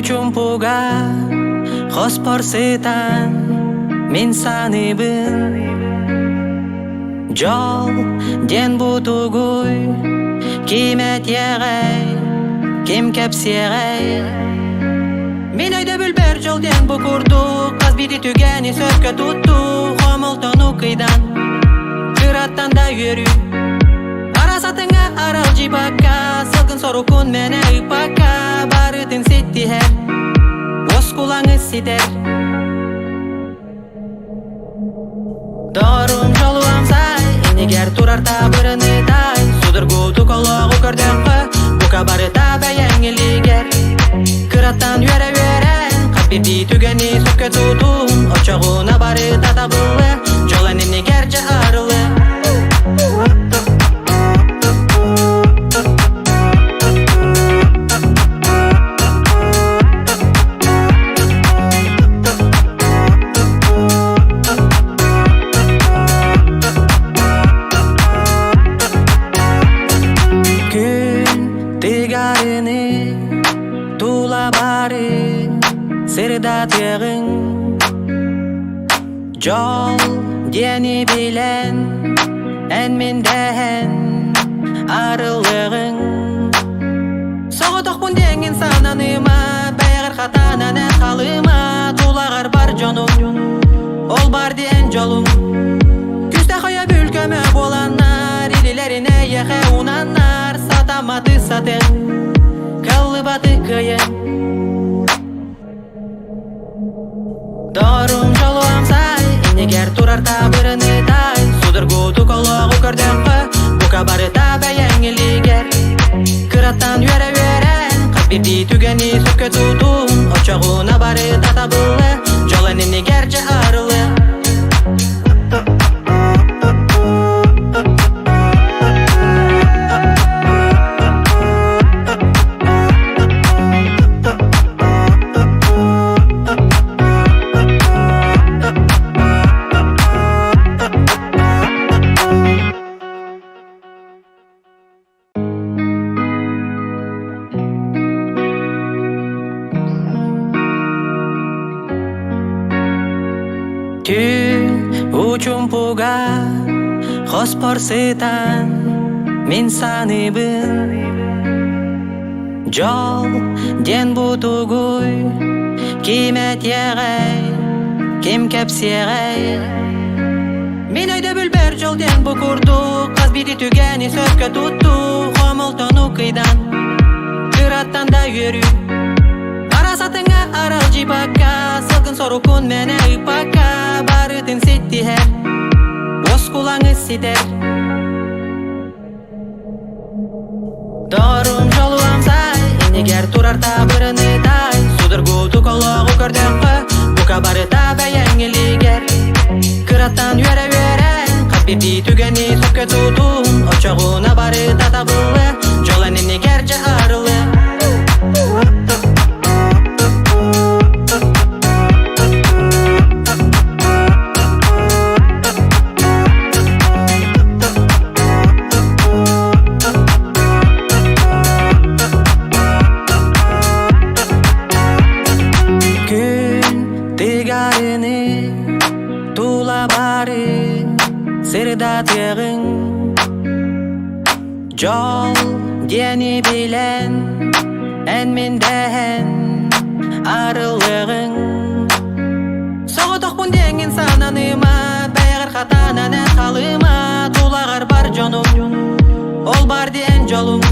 учумпуга хоспорсытан мен саныбын жол ден бутугуй кимет егай ким кепсегай мен ойда бүлбер жол ден букурду каз биди түгени сөккө тутту хомолтону кыйдан кыраттан да үйөрү арасатыңа арал жибакка сылгын сорукун мене ыпакка барытын сеттихер оскулаңы ситер дорун жолу амсай инегер турар табырыны тай судыргуту кологу көрдөккө бука барыта бәйәңелигер кыраттан үйөрө капирди түгени сөккө тутун очогуна барыта табылы жол энемнегер же арылы Сырдатығың жол дені білен әнменден арылығың соғытық бұндеңін сананыма бәйғір қатанан қалыма тулағар бар жоның ол бар ден жолың күсті қоя бүлкөмі боланар илілеріне еқе унанар сатаматы сатын кылыбаты кыйын дорун жолу амсай инегер турар табырыны тай судыргуту кологу көрдөккө бука барыта бәйәңелигер кыраттан үйөрө капирди түгени сөккө тутун очогуна барыта табылы жол энемнегер же арылы учумпуга хоспорсытан мен саныбын жол ден бутугуй кимет егай ким кепсегай мен ойда бүлбер жол ден букурду каз биди түгени сөккө тутту хомолтону кыйдан кыраттан да үйөрү арасатыңа арал жибакка сылгын сорукун мене ыпакка барытын сеттихер оскулаңы ситер дорун жолу амсай инегер турар табырыны тай судыргуту кологу көрдөккө бука барыта бәйәңелигер кыраттан үйөрө капирди түгени сөккө тутун очогуна барыта табылы жол энемнегер же арылы Сырдатығың жол дені білен әнменден арылығың соғытық бұндеңін сананыма бәйғір қатанан қалыма тулағар бар жоның ол бар ден жолың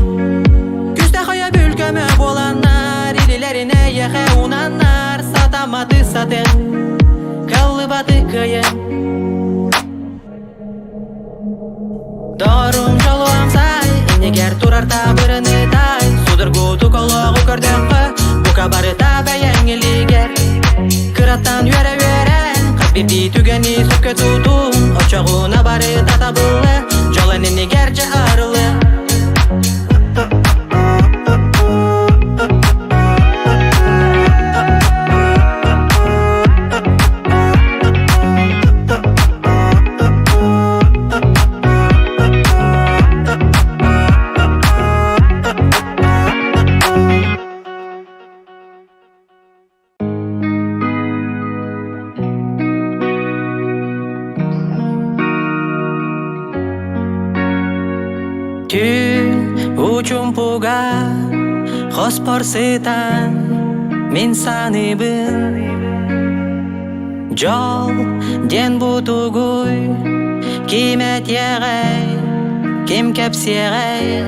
күсті қоя бүлкөмі боланар илілеріне еқе унанар сатаматы сатын кылыбаты кыйын дорун жолу амсай инегер турар табырыны тай судыргуту кологу көрдөккө бука барыта бәйәңелигер кыраттан үйөрө капирди түгени сөккө тутун очогуна барыта табылы жол энемнегер же арылы Түн учумпуга хоспорсытан мен саныбын жол ден бутугуй кимет егай кем кепсегай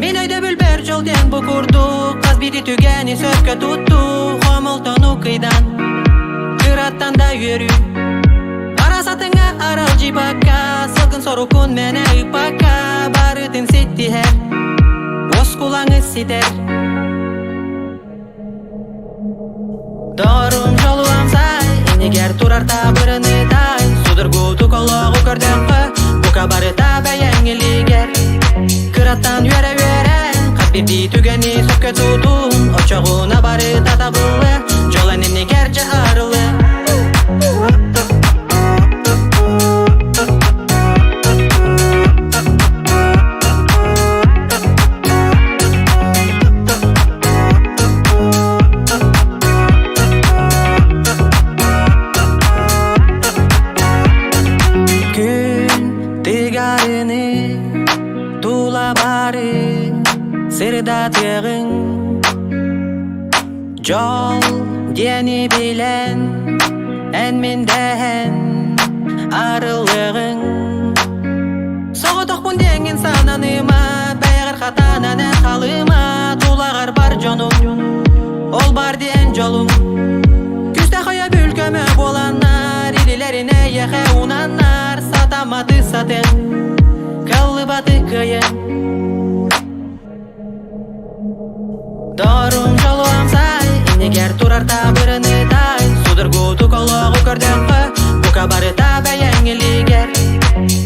мен өйдө бүлбөр жол ден букурду каз бири түгени сөккө тутту хомолтону кыйдан кыраттан да үйөрү арасатыңа арал жибакка сылгын сорукун мене ыпакка барытын сеттихер оскулаңы ситер Дорум жолу амсай инегер турар табырыны тай судыргу тукологу көрдөккө бука барыта бәяңилигер кыраттан үйөрө үйөрен каз бирди түгени сөккө тутун очогуна барыта табылы жол энемнигер же арылы Сырдатығың жол дені білен әнменден арылығың соғытықпын деңін сананыма бәйғір қатанан ән қалыма тулағар бар жоным ол бар ден жолым күсті қоя бүлкөмі боланар илилеріне еқе унанар сатамады сатен калыбаты кыйын Дорум жолу амсай инегер турар табырыны тай судыргу тукологу көрдөккө бука барыта бәяңилигер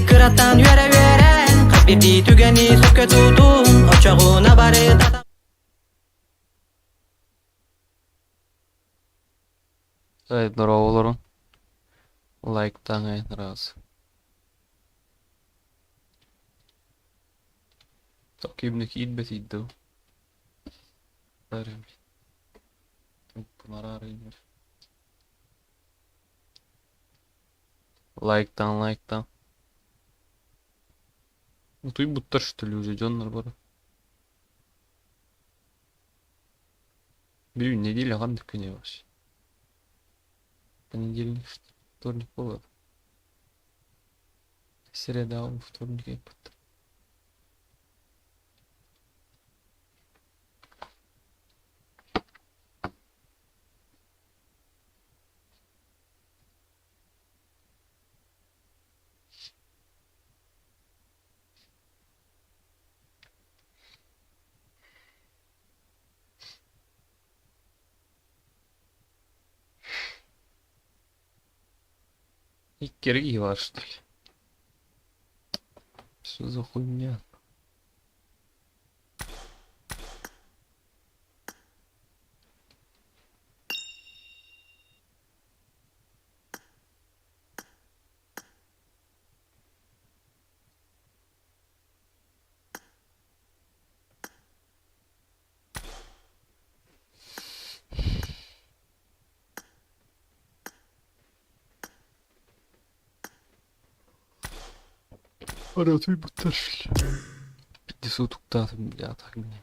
кыраттан үйөрө үйөрен каз бирди түгени сөккө тутун очогуна барыта Нуроволорун лайктан раз. Takibindeki ilbetiydi o. Öğrenmiş. Bunları arayın. Лайктан. Ну тут будто что ли уже Джоннер бар. Bir неделя гандык не вообще. Понедельник, вторник было. Среда, вторник и потом. И кирги var что ли? Что за хуйня? Аратуй буташли. 500 уктатым, бля, так мне.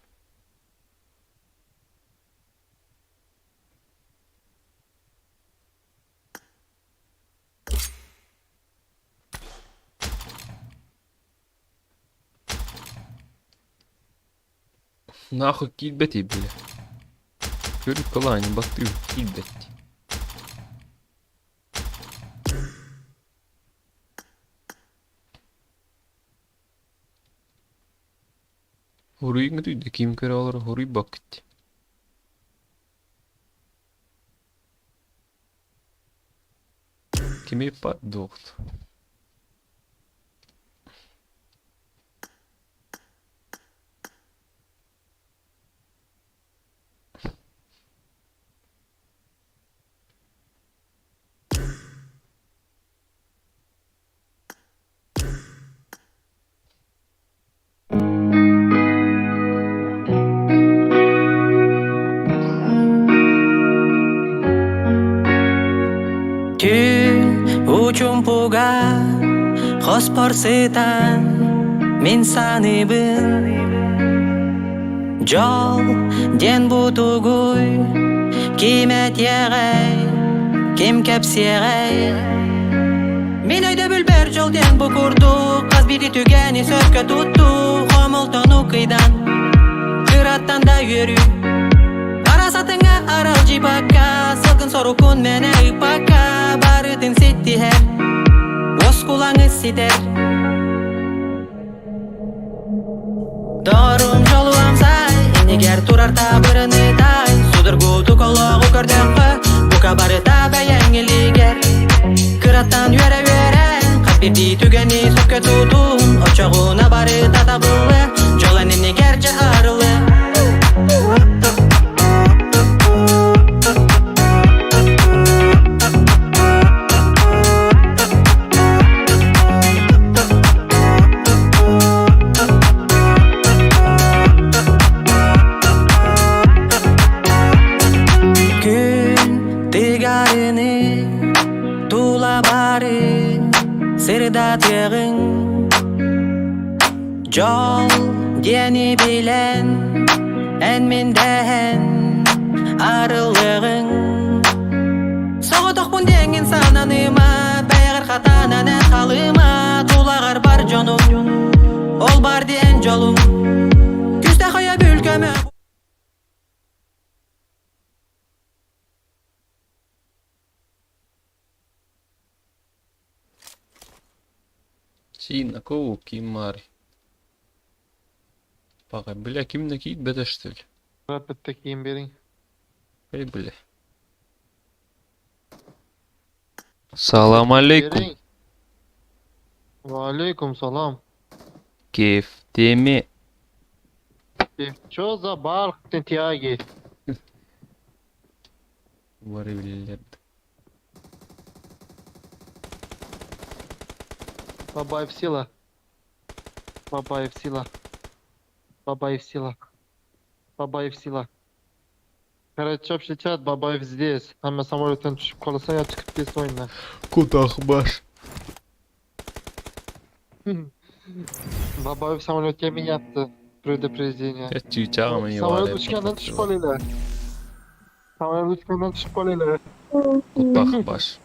Нахуй кильбети, бля. Körük kolay baktı kильбети. Horuyu ngıdı kim kere alır horuyu baktı. Kimi pat doğdu. Түн учумпуга хоспорсытан Мен саныбын жол ден бутугуй кимет егай кем кепсегай мен өйдө бүлбөр жол ден букурду каз бири түгени сөккө тутту хомолтону кыйдан кыраттан да йөрү арасатыңа арал жибакка сылгын сорукун мене ыпакка барытын сеттихер оскулаңы ситер Дорум жолу амсай, энегер турар табырыны тай Судыргу тукологу көрдөккө, бука барыта бәйәңелигер Кыраттан йөрө-йөрен, кат бирди түгени сөккө тутун Очогуна барыта табылы, жолан энегер же арылы Sırda tığın Jol diyeni bilen En mindehen arılığın Soğutuk bun dengin sananıma Beğer hatanan et halıma Tulağar bar jonum Ol bar diyen jolum Küste koya bülkömü Сина, кого кимари? Пага, бля, кимна кит беда что ли? Rapid'de kiyim verin. Эй, бля. Салам алейкум. Verin. Ve aleyküm salam. Keyf temi. Что за бар тяги? Вари блядь. Бабаев сила. Бабаев сила. Бабаев сила. Бабаев сила. Короче, общий чат, Бабаев здесь. Ama самолеттен түшүп калса я чыгып кетсин oyundan. Кутах баш. Бабаев самолетке миняттı. Предупреждение. Я чичагам не Самолет варим. uçkandan düşüp kalıyla. Самолет uçkandan düşüp kalıyla. Кутах баш.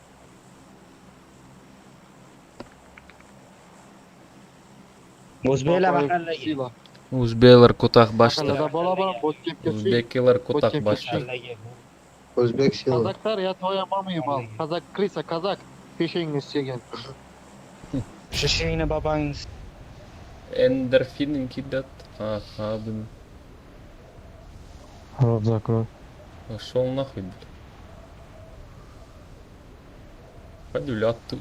O'zbeklar Бабаев mahallaga. сила. Узбейлар кутах башта. Mahallede bola bola bot kep kep. Узбекилар кутах Bakayım, башта. Mahallaga. O'zbek sila. Kazaklar ya to'yamoqmi bal. Kazak krisa kazak. Peshingiz chegan. Shishingni bobangiz. Эндорфин кидат. Ага, блин. Рот закрой. Пошел нахуй, блин. Hadi öyle attı.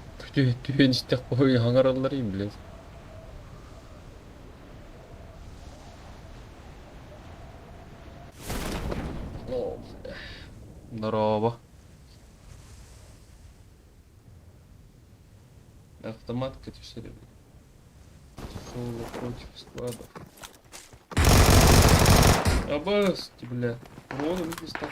Tüyen işte koyun hangarlarıyım блядь. О, бля. Здорово. Автомат, кстати, все ребят. Соло против складов. Обасти, бля. Вон он здесь такой.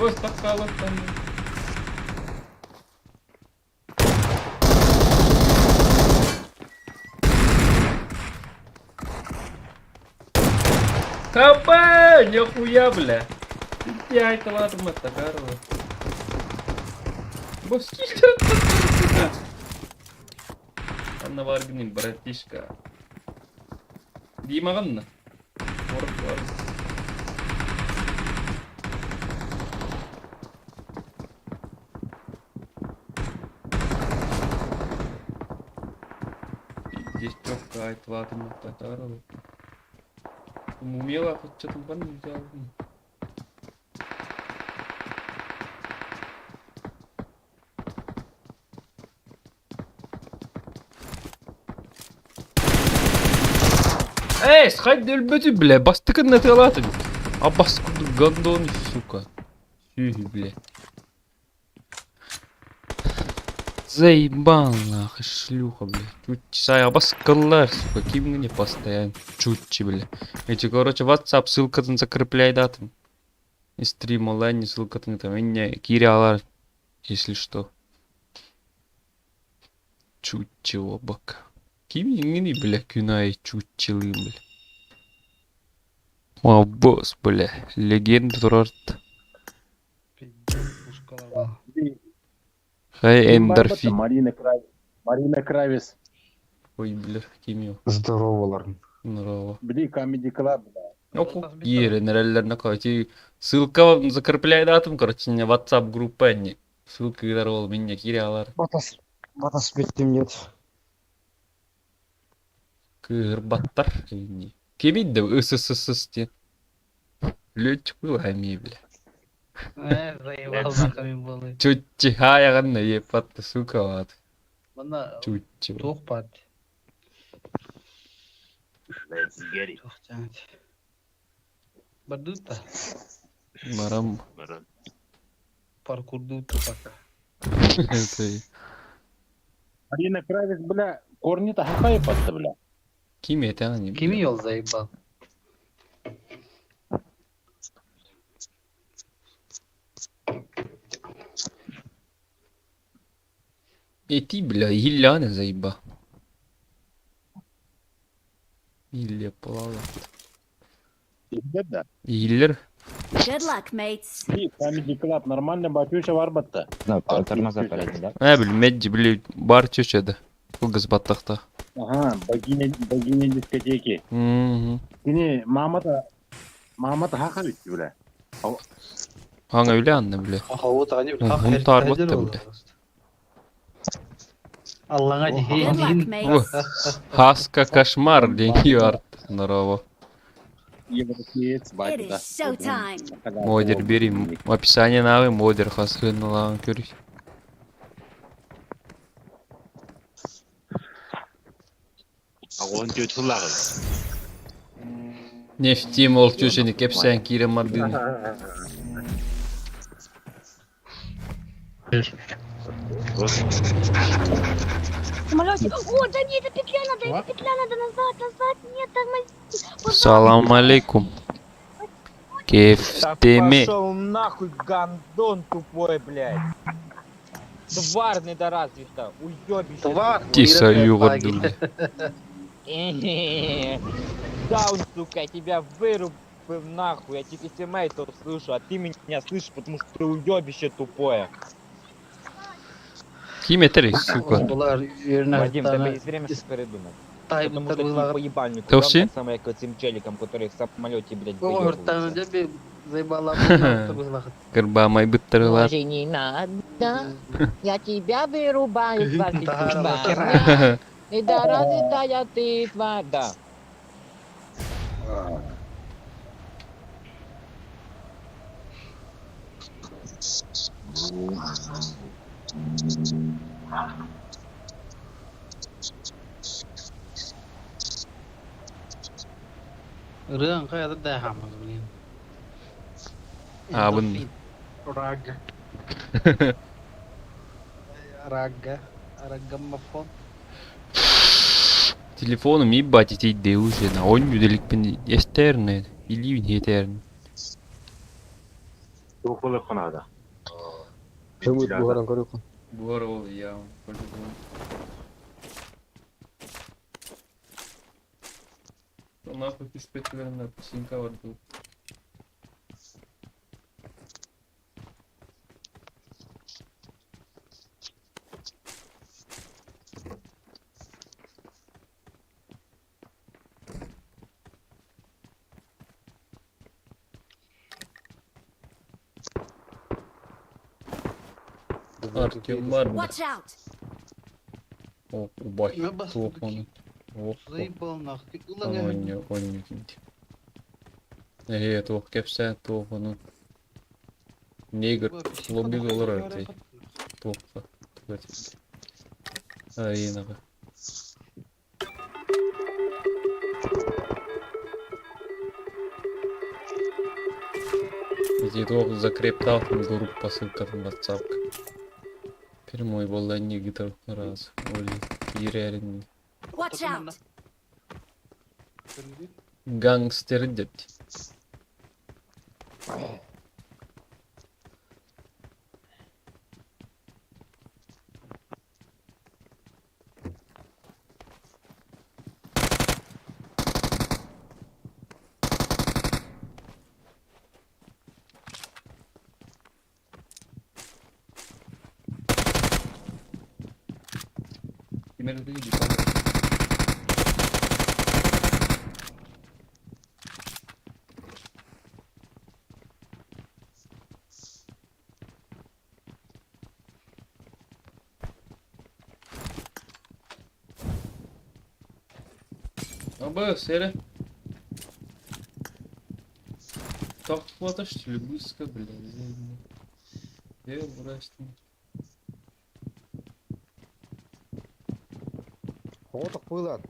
Ось така от там. Хаба! Нихуя, бля! Я это ладно, Матагарова. Боски, Анна Варгнин, братишка. Дима Ганна. Здесь четко айтылады Матагарова. Умела хоть что-то не взял. Эй, сходи, өлбөтү, бля, бастыкын на тылатын. А баскуду гандон, сука. Сюги, бля. Заебал, нахуй, шлюха, бля. Чутчай, баскалар, сука, ким не постоянно. Чутчи, бля. Эти, короче, WhatsApp ссылкадан закрепляй датым. И стрим онлайн ссылкадан там, меня кирялар, если что. Чутчи, обак. Ким не, бля, кюнай, чутчилым, бля. О, босс, бля, легенда турарт. Хай эндорфин. Марина Кравис. Ой, бля, ким Здоровалар. Здорово. Бли Comedy Club. Ну, нерелерне короче, ссылка закрепляй датым, короче, не WhatsApp группа не. Ссылка кидар ол меня кирялар. Батас беттим нет. Кырбаттар не. Кемидде СССР. Лётчик был ами, бля. Заебал нахуй было. Чутчи хаяган епат, сука, вот. Бана Чутчи. тухпат. Let's get it. Тухтант. Бадута. Марам. Паркурдута пока. Это Марина Кравис, бля, корни-то хакай патты, бля. кими это они. Кими йол заебал. Эти, бля, Ильяна заеба. Илья плавал. Да. Иллер. Good luck, mates. Бли Comedy Club нормально батюша бар батта. Тормоза полезли, да? Бля, меджи, бля, бар чучеда. Угас баттахта. Ага, богиня дискотеки. Сини мамата хака бит, бля. Ханга Ильяна, бля. Хавут они Hun tar bort det, bля. Аллаға Good luck, дейін. mates. Хаска кошмар, деньги арт. Здорово. Европеец, It батя, is да. showtime. Модер бери. В описании навы модер хаскын налан көрүш. Агон тютуллагы. Нефтим ол чүшені кепсен кире мардын. Самолетик. О, да нет, это петля надо назад, нет, тормози. Салам алейкум. Кефтеме. Пошел нахуй, гандон тупой, блядь. Тварь недоразвита, уебище. Твар. Тиса югорду. Даун, сука, я тебя вырубил нахуй, я тебе тиммейтов слышу, а ты меня слышишь, потому что ты уебище тупое. Ким етер, сука. Бұлар жеріне Вадим, тебе есть время что передумать. Потому что ты по ебальнику, Ты вообще? так самое, как этим челиком, который в самолете, блядь, Ортаны выебывается. деп заебала. Кырба май быттырылар. Боже, не надо, я тебя вырубаю, тварь ты Тахара, тупая. Недоразвитая ты, тварь, да. Рыған қаяды да хамыз білген. Абын. Рага. Рага. Рагаммафон. Телефоном ебать эти идеи уже на он юделик пен эстерне или не этерн. Тухулы қонада. Кемут бугаран көрөкөн. Здорово, я. Нахуй ты специально песенка варду. Артем Марбин. Watch out. О, убай. Я бас Телефон. О, Заебал нахуй. он. Туох кепсе, телефону. Негр, лобби доллар эти. Туохта. Айнаға. Дедок закрептал там группа ссылкадан WhatsApp. Прямой болла не гитар раз. Оли кирерин. Watch out! Гангстер деп. Примерно видишь. Аба, Сера. Так хватаешь, что ли, близко, блядь. Я врачный. Отак коюлат.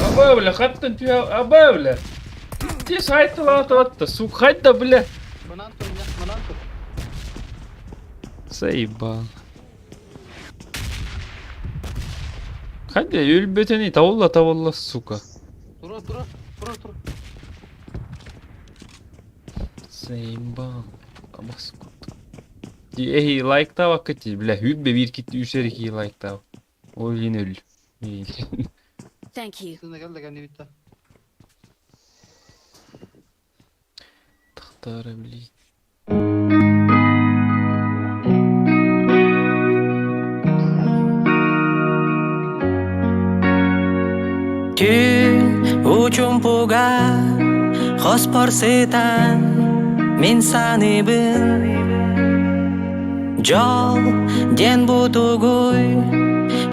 Аба, бля, хаттан тюя, аба, бля. Ти сайты латыватты, сук, хать да, бля. Мананту. Заебал. Хать да, өлбетени таволла, сука. Тура. Заебал. Аба, сука. Ти эхи лайктава кати, бля, хүлбе bir kit üçeriki лайктава. Ойлин öl. Thank you. Сына гел деген битта. Тахтара, блядь. Түн учумпуга хоспорсытан мен саныбын жол ден бутугуй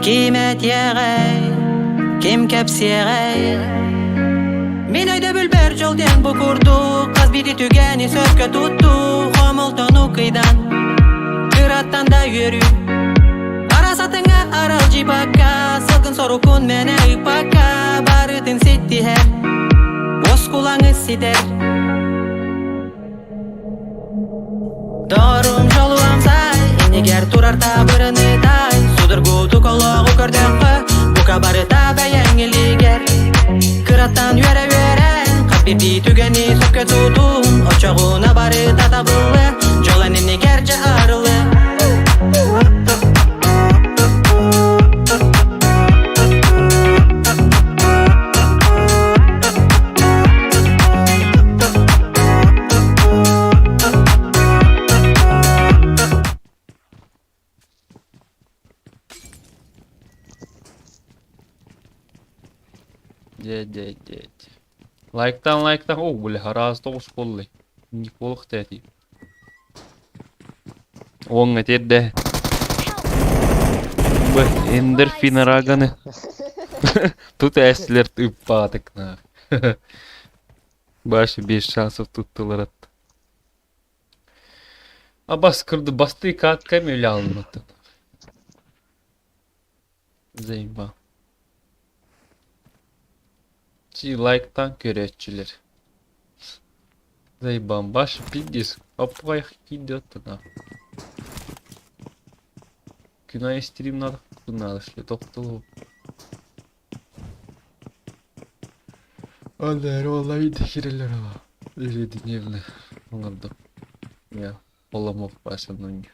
кимет егай ким кепсегай мен ойда бүлбер жол ден букурду каз бити түгени сөккө тутту хомолтону кыйдан кыраттан да үйөрү арасатыңа арал жибакка сылкын сорукун мене ыпакка барытын сеттихер оскулаңы сидер Дорум жолуам сай эгер турарта бырыны тай судыргу тукологу көрдөккө бука барыта бәяңилигер кыраттан үйөрө кат бирди түгени сөккө тутун очогуна барыта табылы жол энемнигер же арылы Дядь. Лайктан. О, бля, раз тоғыз болды. Не полық тәті. Оңға терді. Бұл, эндорфин арағаны. Тут әсілер ұппадық. Башы 5 шансов туттылар атты. А бас кырды, басты катка мөлі алынмады. Заебал. Лайктан көрәтчілер. Заебан, башы пиздец. Аппайық идет туда. Күнай стрим надо. Надо шли, тоқтылу. Аллар, олай декерелер ала. Үреді невні. Оңырды. Я, оламов башы нұнге.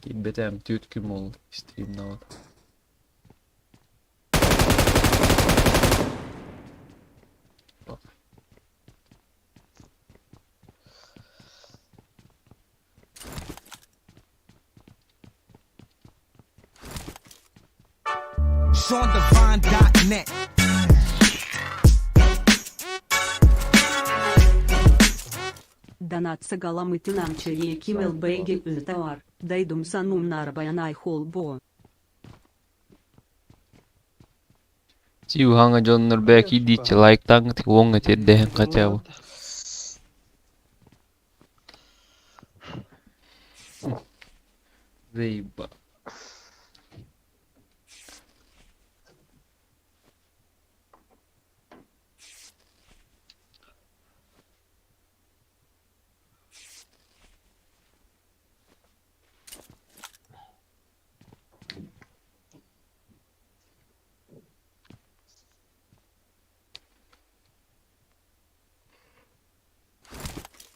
Бетем түйткім олды. Стрим навады. SeanDivine.net. Донат сагалам итинамчы екимел бейге ültawar. Дайдум санум нарбаянай холбо. Стив ханга жоннор бәк идичи лайктан тик оңга терден качабы. Заеба.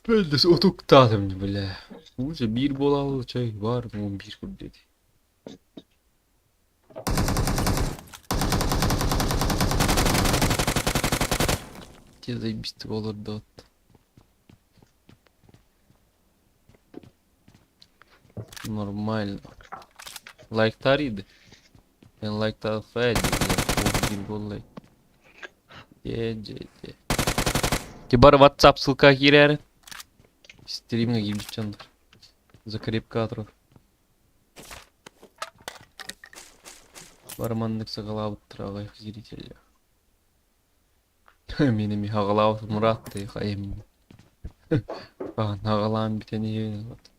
Ben de otuktadым bile. Уже bir bolalı çay var mı 11 kur dedi. Те заебисті боларды от. Нормально. Лайктар еді. Мен лайктар фәді. Bir bolay. Же. Те бар WhatsApp ссылка кирер. Стримге киріп жатсаңдар. Закрепка тұрып. Бармандық сағалабыт тұрағай зрителя. Менің ағалауыз мұратты қайым. Бағын ағалауын бітені ебін бат.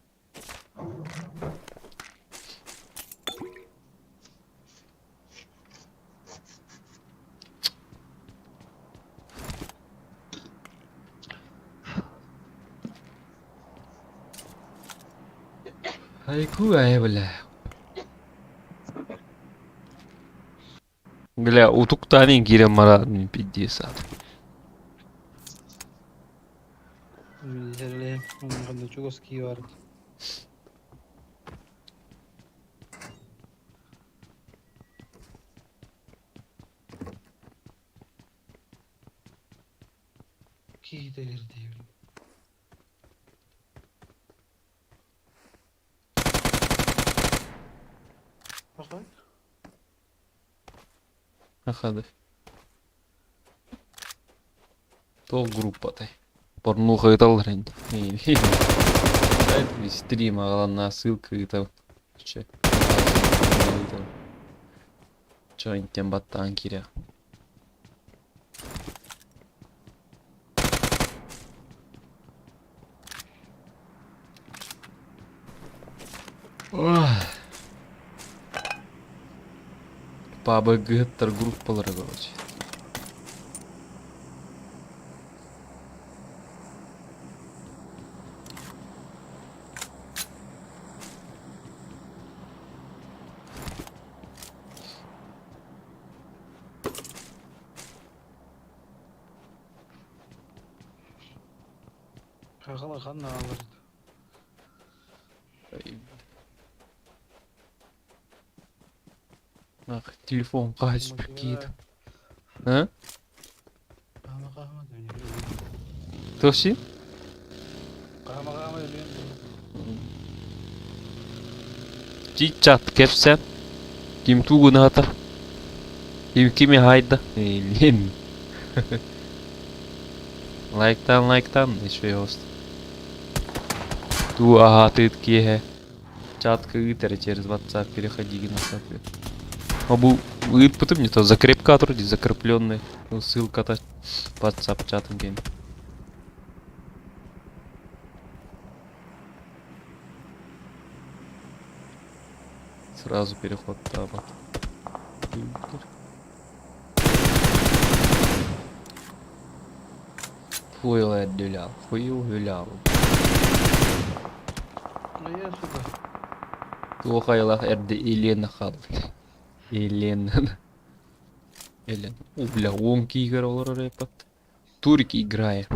Айку ай бля. Бля, утуктанин кирем марадын пиздец ат. Güzel. Onlarda çok eski vardı. Ki delirdi. Bakın. Ахады. Тол группатай. Порнуха айталар енді. Дайте стрим ағалана ссылка айтал. Че? Чайнтен баттан кире. PUBG группалары короче. Kakala kanla alırdı. Ах, телефон қашып кетті. А? Kama dönüyor. Тоқси? Kama dönüyor. Чичат кепсен. Ким тугун ата. Кими хайда. Лен. Лайктан еще yost. Ту ага ты ке. Чатка итер через WhatsApp переходи на сайт. Абу потом не то закрепка вроде закрепленный. Ссылка-то WhatsApp чатом ген. Сразу переход таба. Хуйл отделял. Хуйл гулял. Ne ya suda? Тухайлах эрде Елена хал. Елена. Бля, он кигер олар репат. Турик играет.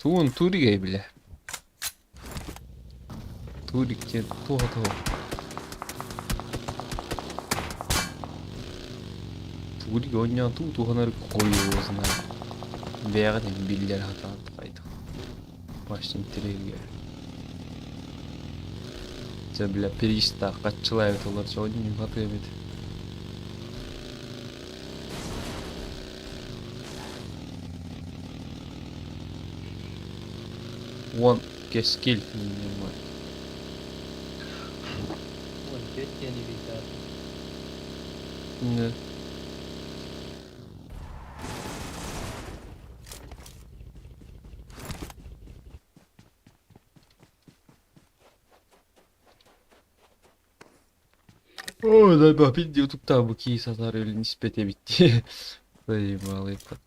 Тун турик бля. Турик те то. Турик оня тут уханар кою знает. Бәрден биллер хатан кайты. Баштан тирелге. Це, бля, периста катчылайбыт олар жауын мен хаты эмет. Вон кескил немає. Вон, пять я не видал. Не. Ой, да бак бит ютубта бу кий сатар өлүн испете битти. Заебалый пат.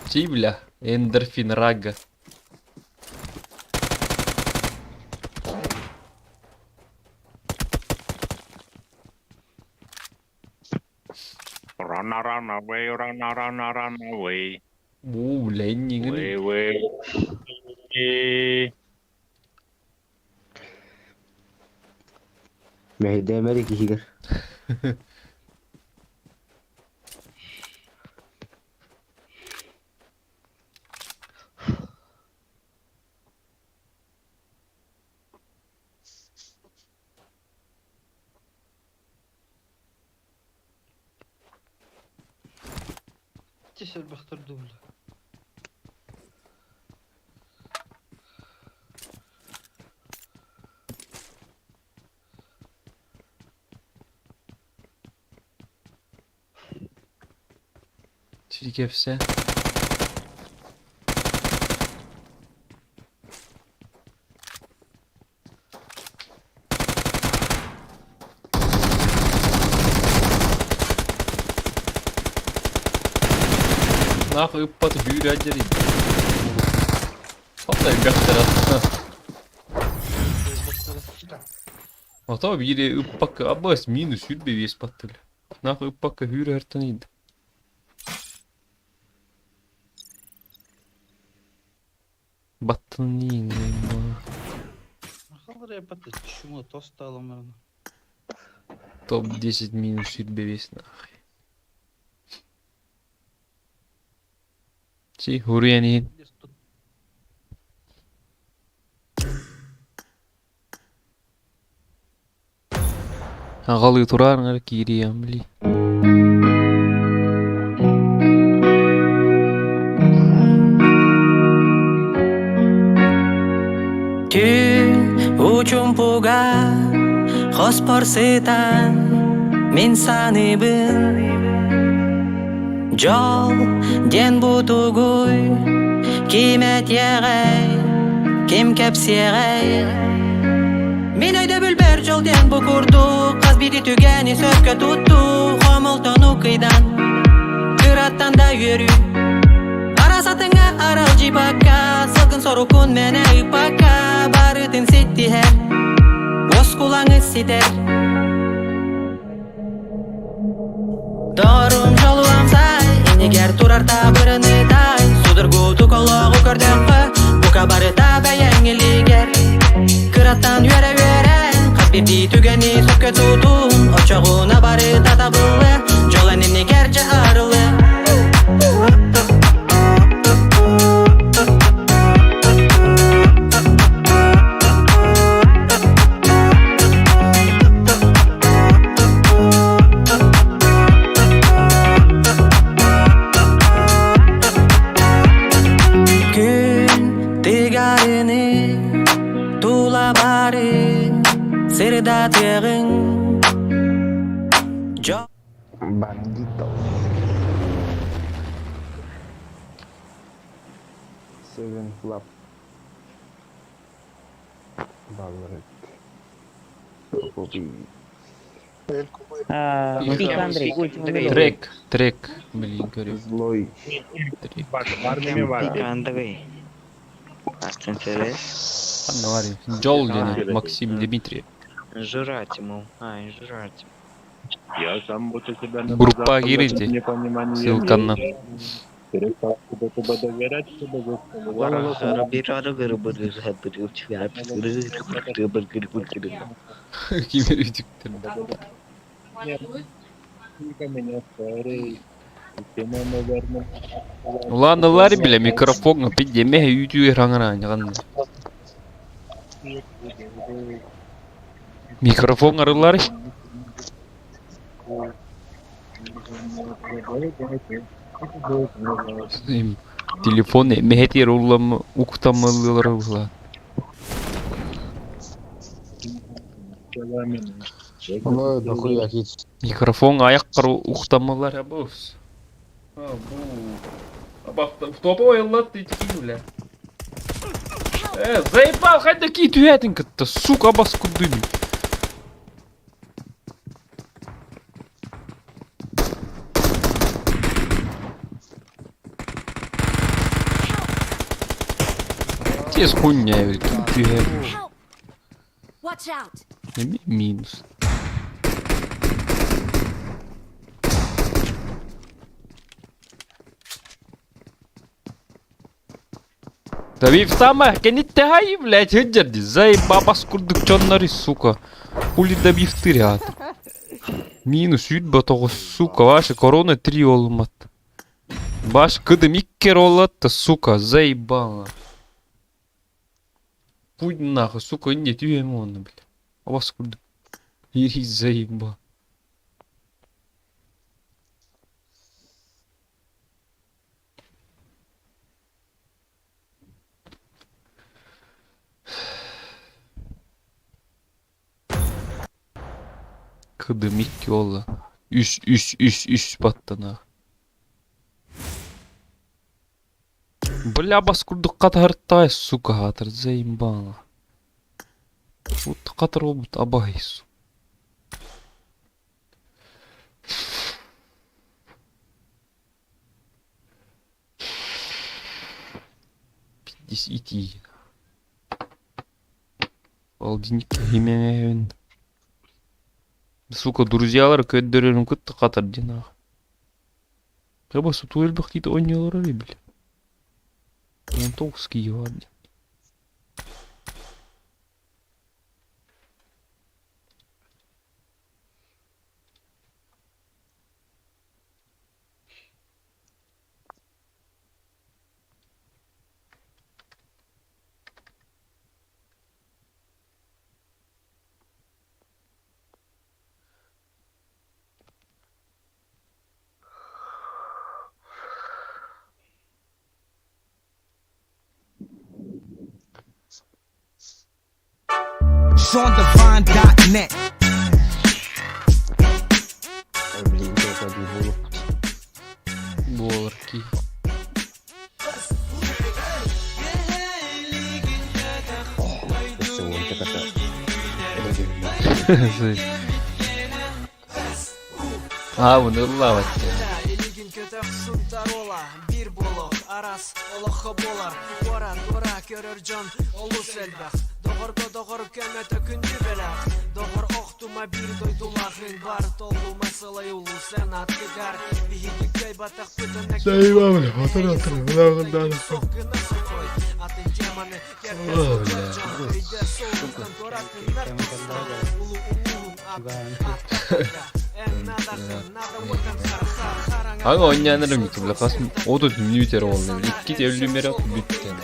Чи бля, эндорфин рага. Run away, run away. Бля, эндигин. Way. مهدي مالك يهيجر تسأل بختار دولة. Çiğ kefse. Nah, uppat hur aja nih. Apa yang gak terasa? Ata biri uppak abbas minus hür bevis pattul. Nah, uppak hür hertan id. Battın yine. خضر يا بطل شو توست على مرنا. Топ 10 минус hür bevis nahı. Чи хуряни. Ағалы тұрарыңар кириям били. Түн учум пуга хоспор сытан мен саныбын жол ден бутугуй кимет ягай ким кепсиягай мен өйдө бүлбөр жол ден букурду каз бири түгени сөккө тутту хомолтону кыйдан кыраттан да үйөрү арасатыңа арал жибакка салкын сорукун мене ыпакка барытын ситтихер боз кулаңы ситер Дорум жолу амсай, инегер турарта бырыны тай Судыргу тукологу көрдөккө, бука барыта бәйәңелигер Кыраттан үйөрө-үйөрен, каз бирди түгени сөккө тутун Очогуна барыта табылы, жолан инегер же арылы Сырдатығың Bandito Seven flap Балларет Андрей, Трек, блин, говорю. Злой Андрей. Анвари, Джол дені, Максим Дмитриев. Жрать ему. Жрать. Я сам буду тебя Группа Гирити. Ссылка на. Тебе доверять, чтобы Киберютиктер. меня старый. Наверное, Ладно, лари бля, микрофон, пидеме, ютубер хангана. Микрофон арылар. Телефон мехетер улам уктамалылар ула. Ой, дохуя кич Микрофон аяққар уктамалар абус. Абу. Абақта топовый лат итки бля. Заебал, хоть такие тюятенько-то, сука, баскуды. Те с хуйня, тюятенько. Watch out! Минус. Табиб сама, кенетте хай, блядь, хеджерди, заебал баскурдук чоннари, сука. Хули добив тырят. Минус 109, сука, ваши корона 3 олмат. Баш кыдым 2 олатты, сука, заебало. Путь нахуй, сука, не тюем он, блядь. А вас куда? Ири заеба. Кыдым 2 ола. Үш баттана. Бля, баскурдук катартай, сука, хатыр, заебало. Вот катыр обут абайсу. Иди. Алдинник емен. Сука, друзьялар көддөрөнүн кытты катыр дина. Каба суту элбек дейді ойнялар али, бля. 19 киева. SeanDivine.net. Боларки. А, bunu lava. Bir bolok aras oloqqa bolar Vara dora görür can olus elbaq Doğur kemete kündü belaq Doğur oqtuma bir doydulağın var Toluma sılay ulu sen atlıgar Bihigi köy bataq bütünnek Sayın hatırlatırım. Bunlardan Soqqına soqoy Atın cemanı gerçek can Ride soğuktan toratın narkıstan Ulu at Ага, ойнянырым ити, бля, қасым, оды дүниетер олды, икки тевлімері ақ бүттен.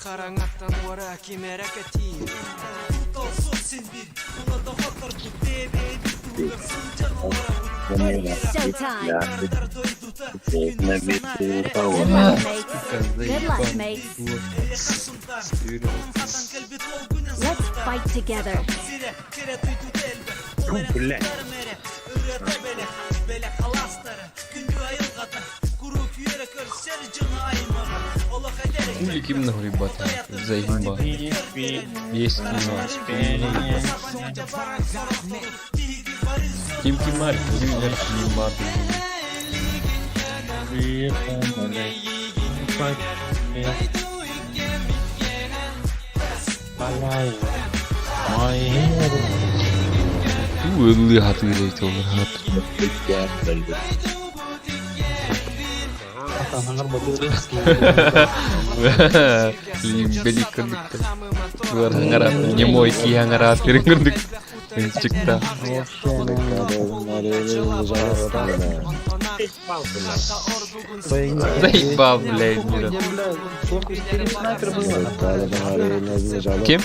Karangattan vara kimere ketir Tolsun bir Buna da hotar bu deveyi Durursun canlara Showtime. Good luck, mates. Let's fight together. Улики много, ребята, заебал. Есть кино. Ким Кимарь, Юлер Кимар. Ылы хатырайт ол хат. Бели кырдык. Булар хаңарат, немой ки хаңарат кырдык. Чыкта. Заебал, блядь, мира. Кем?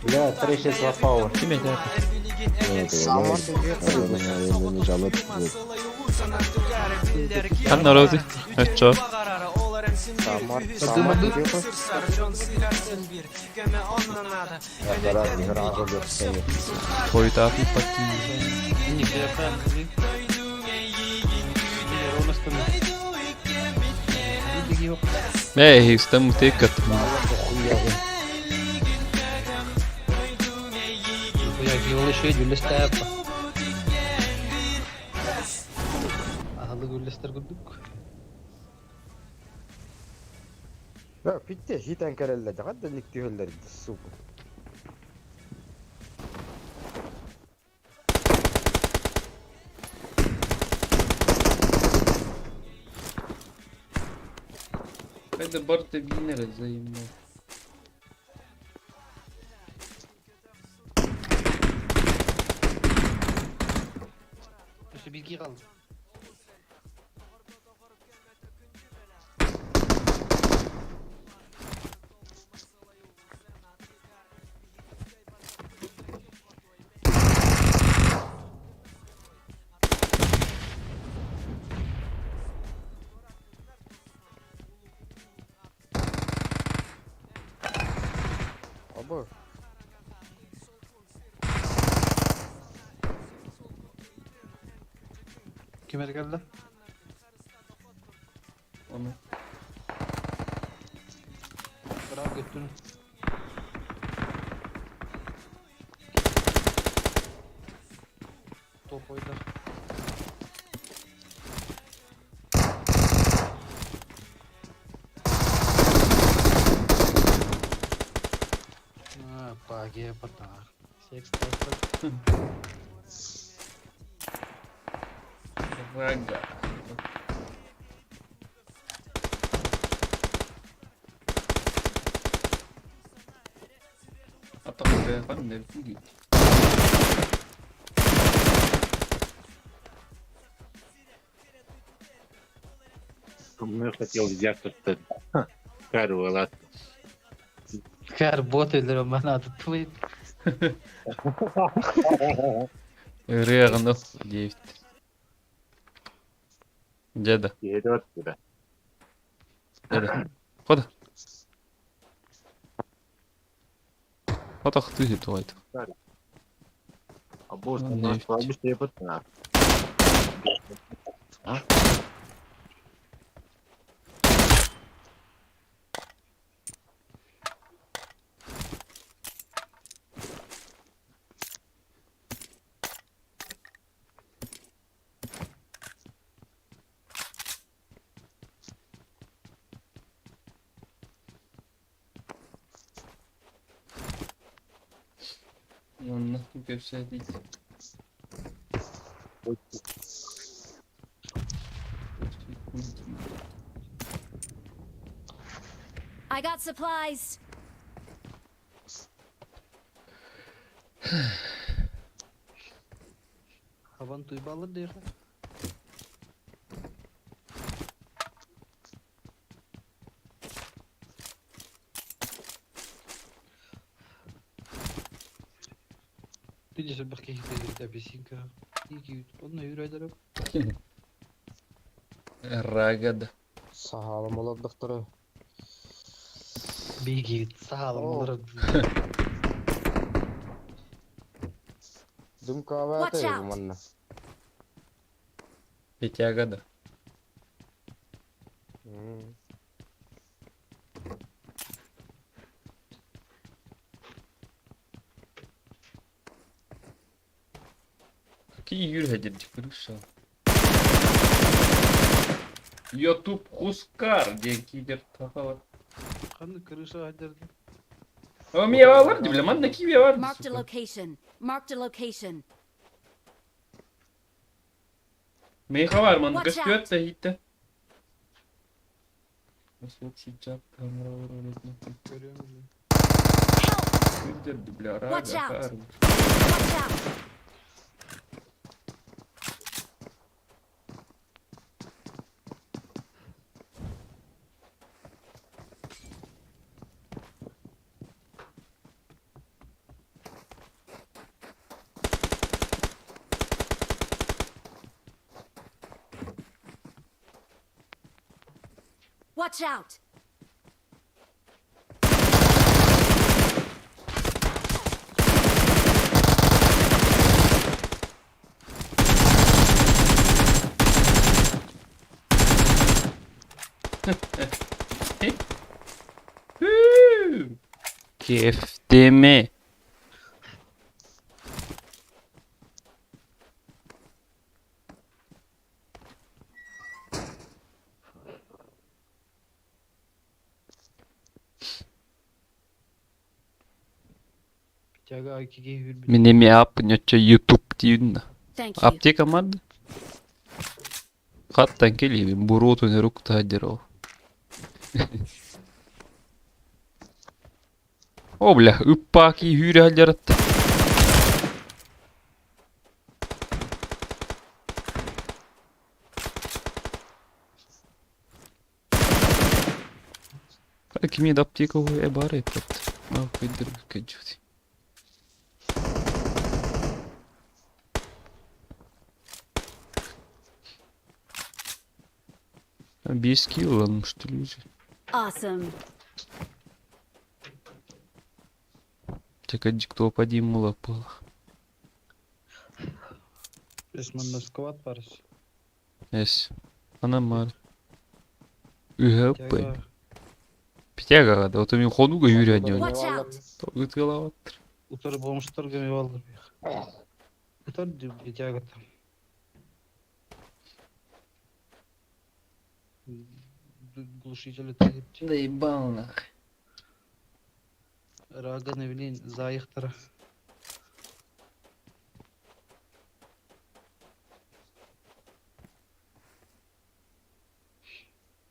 Бля, трещит за пауэр. Kim eder? Kan narozi? Aço. Koyu tafi pati. Estamos tekat. Хуяки улыши гүллестер. Ahlı gülleştir güldük. لا bitti. Hiten kerelle. Kadda likti höller. Suku. Hadi barda bineriz zayım. İşte bilgi kaldı. Abo. Kim geldi? Onu. Bırak götürün. Top oynar. Pague patar. Seks tastak. Raga. Apa kaya kan dari sini? Мы хотел взять тут кару лад. Kar bot edilir bana adı tweet. Реально 9. Деда. Вперед сюда. Деда. Хода. Хода хтызи туайт. А босс, Ну, у нас нефть. слабостей пацана. Он нахуй все одеть. I got supplies. Havan tuybalı değil. Видишь, бахки хитает апельсинка. И он на юрай дараб. Рагада. Sağlam olan doktoru. Биги, сağlam Oo. olur. Düm kahve Watch atıyor out. bu manna. Пятягада. Какие юргадер крыша? Ютуб Хускар декидер тахава. Kanı kırışa hacerdi. Ama miye var diye bile man ne kiye var. Marked a location. Marked a location. Meyha var man Watch göstöt out. da hitte. Nasıl çıkacak kamera var öyle. Görüyor musun? Güldürdü bile Watch raga. out. Watch out. Watch out! Kefteme. Pityaga IK'ga yürü. Менеме апняча YouTube дейін. Thank you. Аптека мады? Хаттан келейбі, буротуны рукта адерал. О, бля, үппаки хүрі алjaratты. Кими да аптека ой бар етті. Ау, көйдір көйдір. Без килла, ну что ли уже. Awesome. Чекай, кто поднимала пола. Resmen skvat var. Yes. Она мар. Үһәп. Pityaga. Питяга, да вот у меня хонуга юря не. Watch out! Гытылават. Утар болмуштар көмеп алды. Утар Pityaga там. Глушитель тайпче. Да ебал нах. Рага не bileyim zayıftır.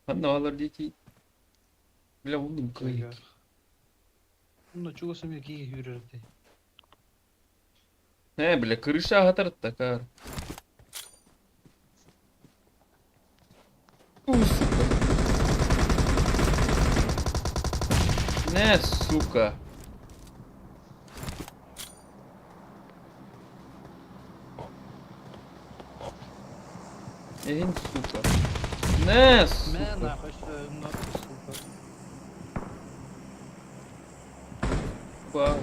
Ладно, алар дети. Бля, ондum Pityaga. кайык. Бунда чугасым яки yürürdi. Бля, крыша хатарат такар. Не, сука. Эгин, сука. Не, Men сука. nahar nahar. Бабах.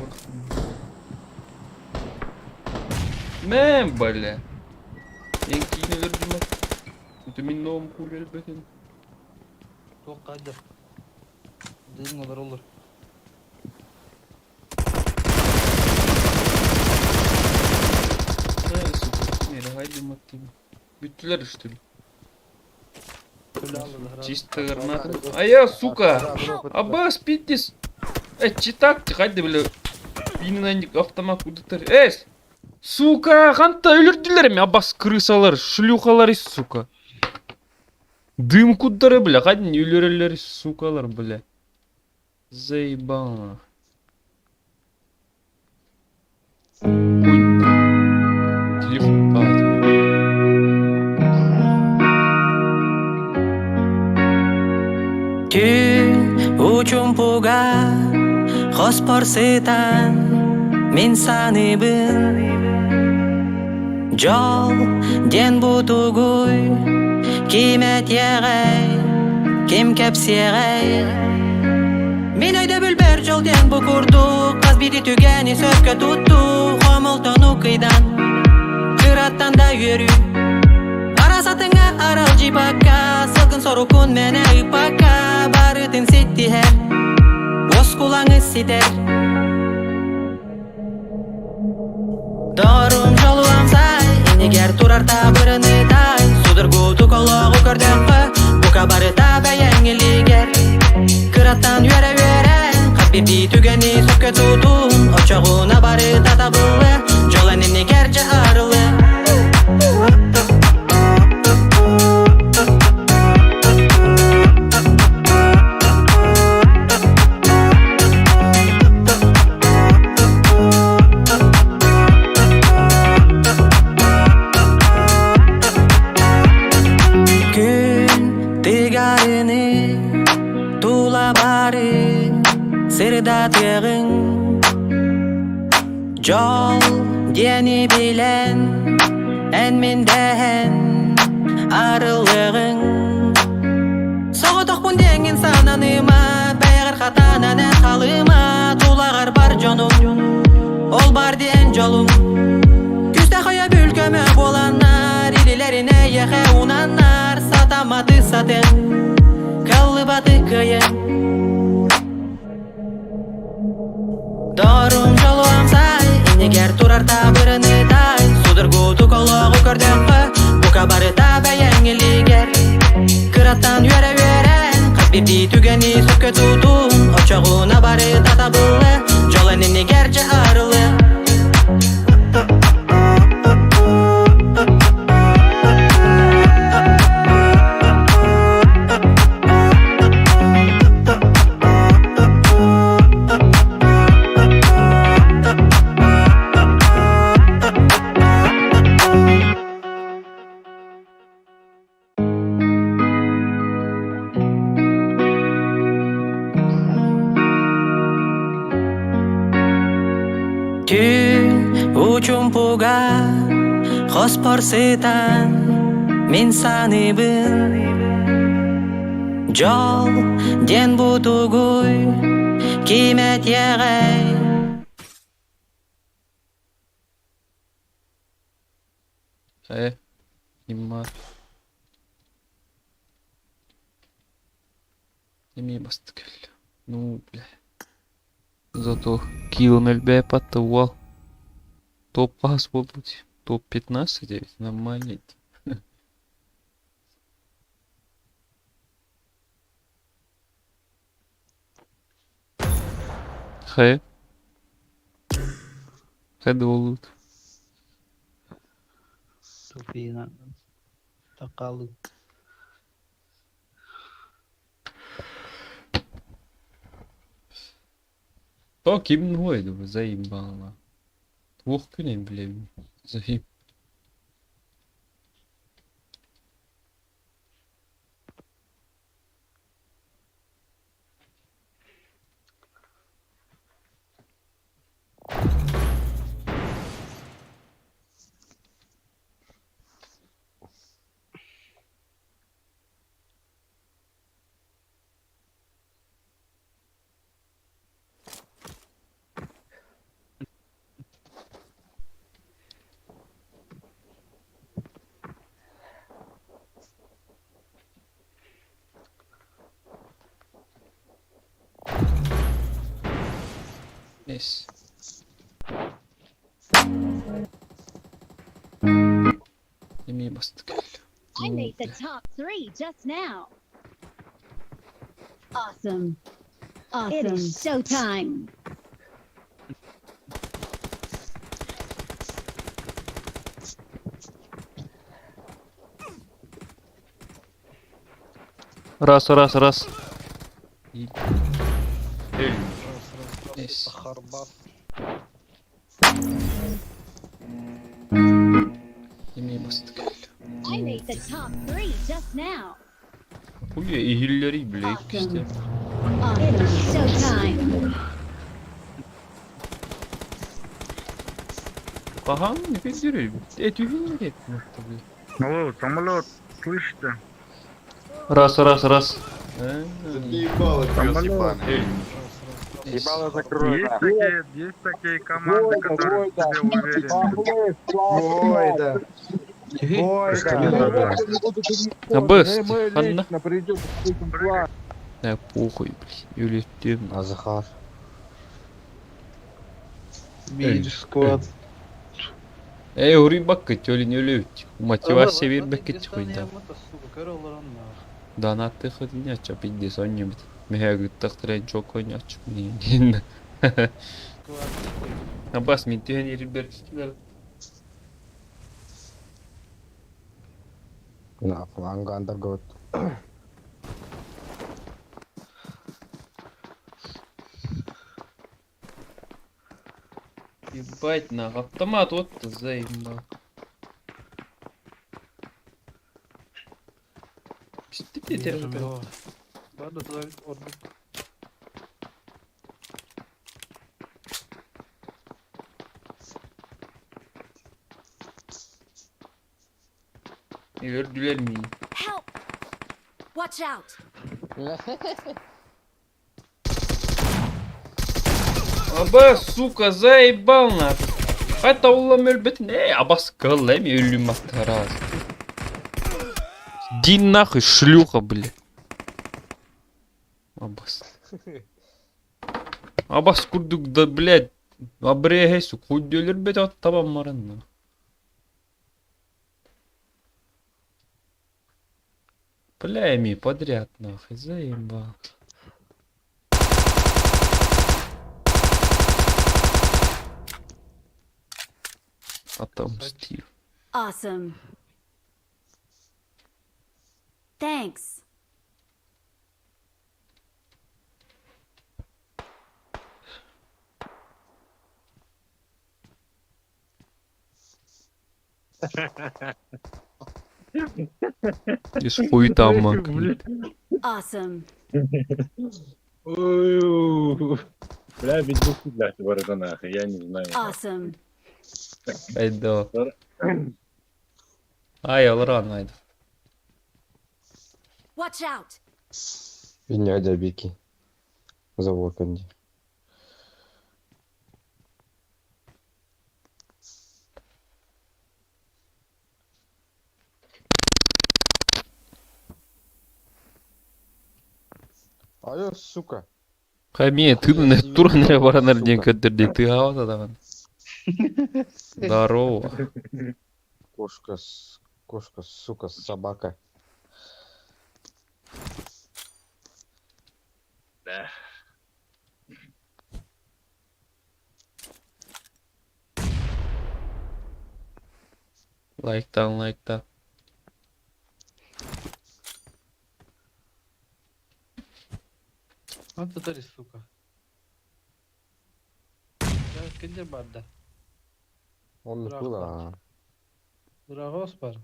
Не, бля. Eng kiyinelер жумак. Это мен новым хулер бекен. Çok kaydır. Dedim olur olur. Ne, сука. Нері хайди маттым. Бүттілер что ли? Öyle aldılar. Чисто гранаты. Ая, сука! Аббас, питтис! Читак, хайди, бля. Бининен автомат кудыттар. Сука, қанта өлірділер ме? Аббас, крысалар, шлюхалар, сука. Дым куддары, бля, хайди, өлірелер, сукалар, бля. Заебал. Телефон падает. Түн учумпуга хоспорсытан мен саныбын жол ден бутугуй кимет егай ким кепсегай мен өйдө бүлбер жол ден букурду каз бити түгени сөккө тутту хомолтону кыйдан кыраттан да үйөрү арасатыңа арал жипакка сылкын сорукун мене ыпакка барытын сеттихер бос кулаңы ситер Дорум жолу амсай энегер турарта бырыны тай судыргу тукологу көрдөккө бука барыта бәйәңелигер кыраттан үйөрө үйөрен каппирди түгени сөккө тутун очогуна барыта табылы жол энегер же арылы Sırdatığın Jol deni bilen En mindehen Arılığın Soğutuk bundeng маты сатын, калыбаты кыйын. Дорум жолу амсай, инегер турарта бырыны тай, судыргу тукологу көрдөккө, бука барыта бәйәңелигер. Кыраттан юре-юрен, кат бирди түгени сөккө тутун, очогуна барыта табылы, жолын инегерче арылы. Түн учумпуга хоспорсытан мен саныбын. Жол ден бутугуй кимет егай. Нимма. Неме бастык эле. Ну, бля. Зато килл өлбей патты уал. Топ пас болду. Топ 15 девять. Нормально. Хэ. Хэ болут. Софина. Такалу. То ким ойду заебало. Двух күнен билем. Заеб. Neyse. Yemeğe bastık. I made the top 3 just now. Awesome. Awesome. It is showtime. Раз. İyi. Neyse. Yemeğe bastık. I made the top 3 just now. Bu ya ehilleri bile işte. It is showtime. Ага, не пиздюрей. Эти ehilleri etmek tabii. Алло, самолет, слышь ты? Раз. Ебало закрой. Есть такие команды, которые тебе уверены. Абест, Ханна. Да похуй, блядь. Юлитин. Азахар. Мир склад. Урий баккет, öyle ne öyle. Мотивация vermek koydu. Донаты ходить ача пиздец соннибит. Мега гыттактырен çok oynaç. Не. Абас мен тен ребятки. На фланга андергот. Ебать на автомат вот заебал. Что ты терпел? Ладно, давай орбит. Öldüler mi? Help! Watch out! Аба, сука, заебал нахуй. Это улам ölbet ne? Abas kıl mi ölüm attaraz. Иди нахуй, шлюха, бля. Абас. Абас курдук да, блядь. Абрегесу, хуйдөлөр бет от табам маран. Плями подряд, нахуй, заебал. Отомстил. Awesome. Thanks. Из хуйта мак. Awesome. Бля, ведь был для этого нахуй, я не знаю. Awesome. Айда. Ай, алран, айда. Watch out. Dünyada beki. Заводканди. Алло, сука. Хаме, ты на турне баранар день кадырды, ты гавата даван. Здорово. Кошка, сука, собака. Да. Лайктан, лайктан. Вот это сука. Я кенде барда. Он Бırak была. Dragos var.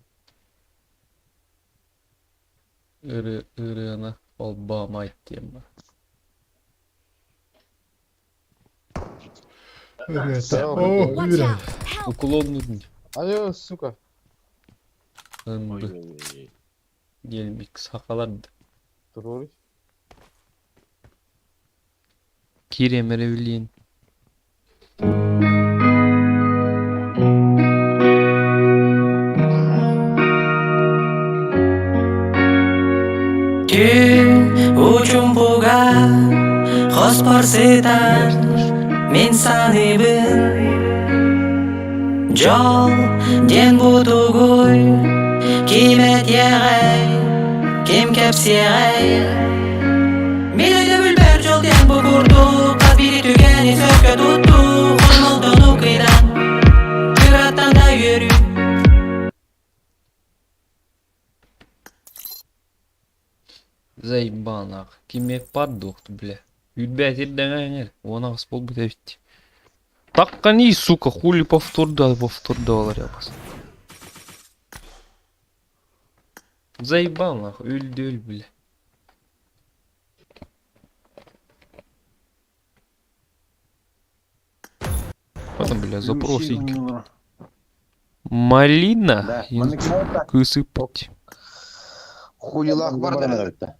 Иры она Обама тема. Watch out. Help. Уклон нужен. Алло, сука. Gelmek sakalardı. Dur. Kire merevliyin. Түн учумпуга хоспорсетан мен саныбын жол ден бутугуй кимет егай кем кепсегай мен өйдө бүлбөр жол ден букурду кабири түгени сөккө тутту холмолдону кыйдан кыраттан да үйөрү. Заебал нахуй. Киме поддохт, бля. Юдбять ирден она спол бы давить. Так они, сука, хули повтордалар япас. Заебал нахуй, үлдөл, бля. Потом, бля, запросик. Малина? Кысыпать. Хуйлак бар да.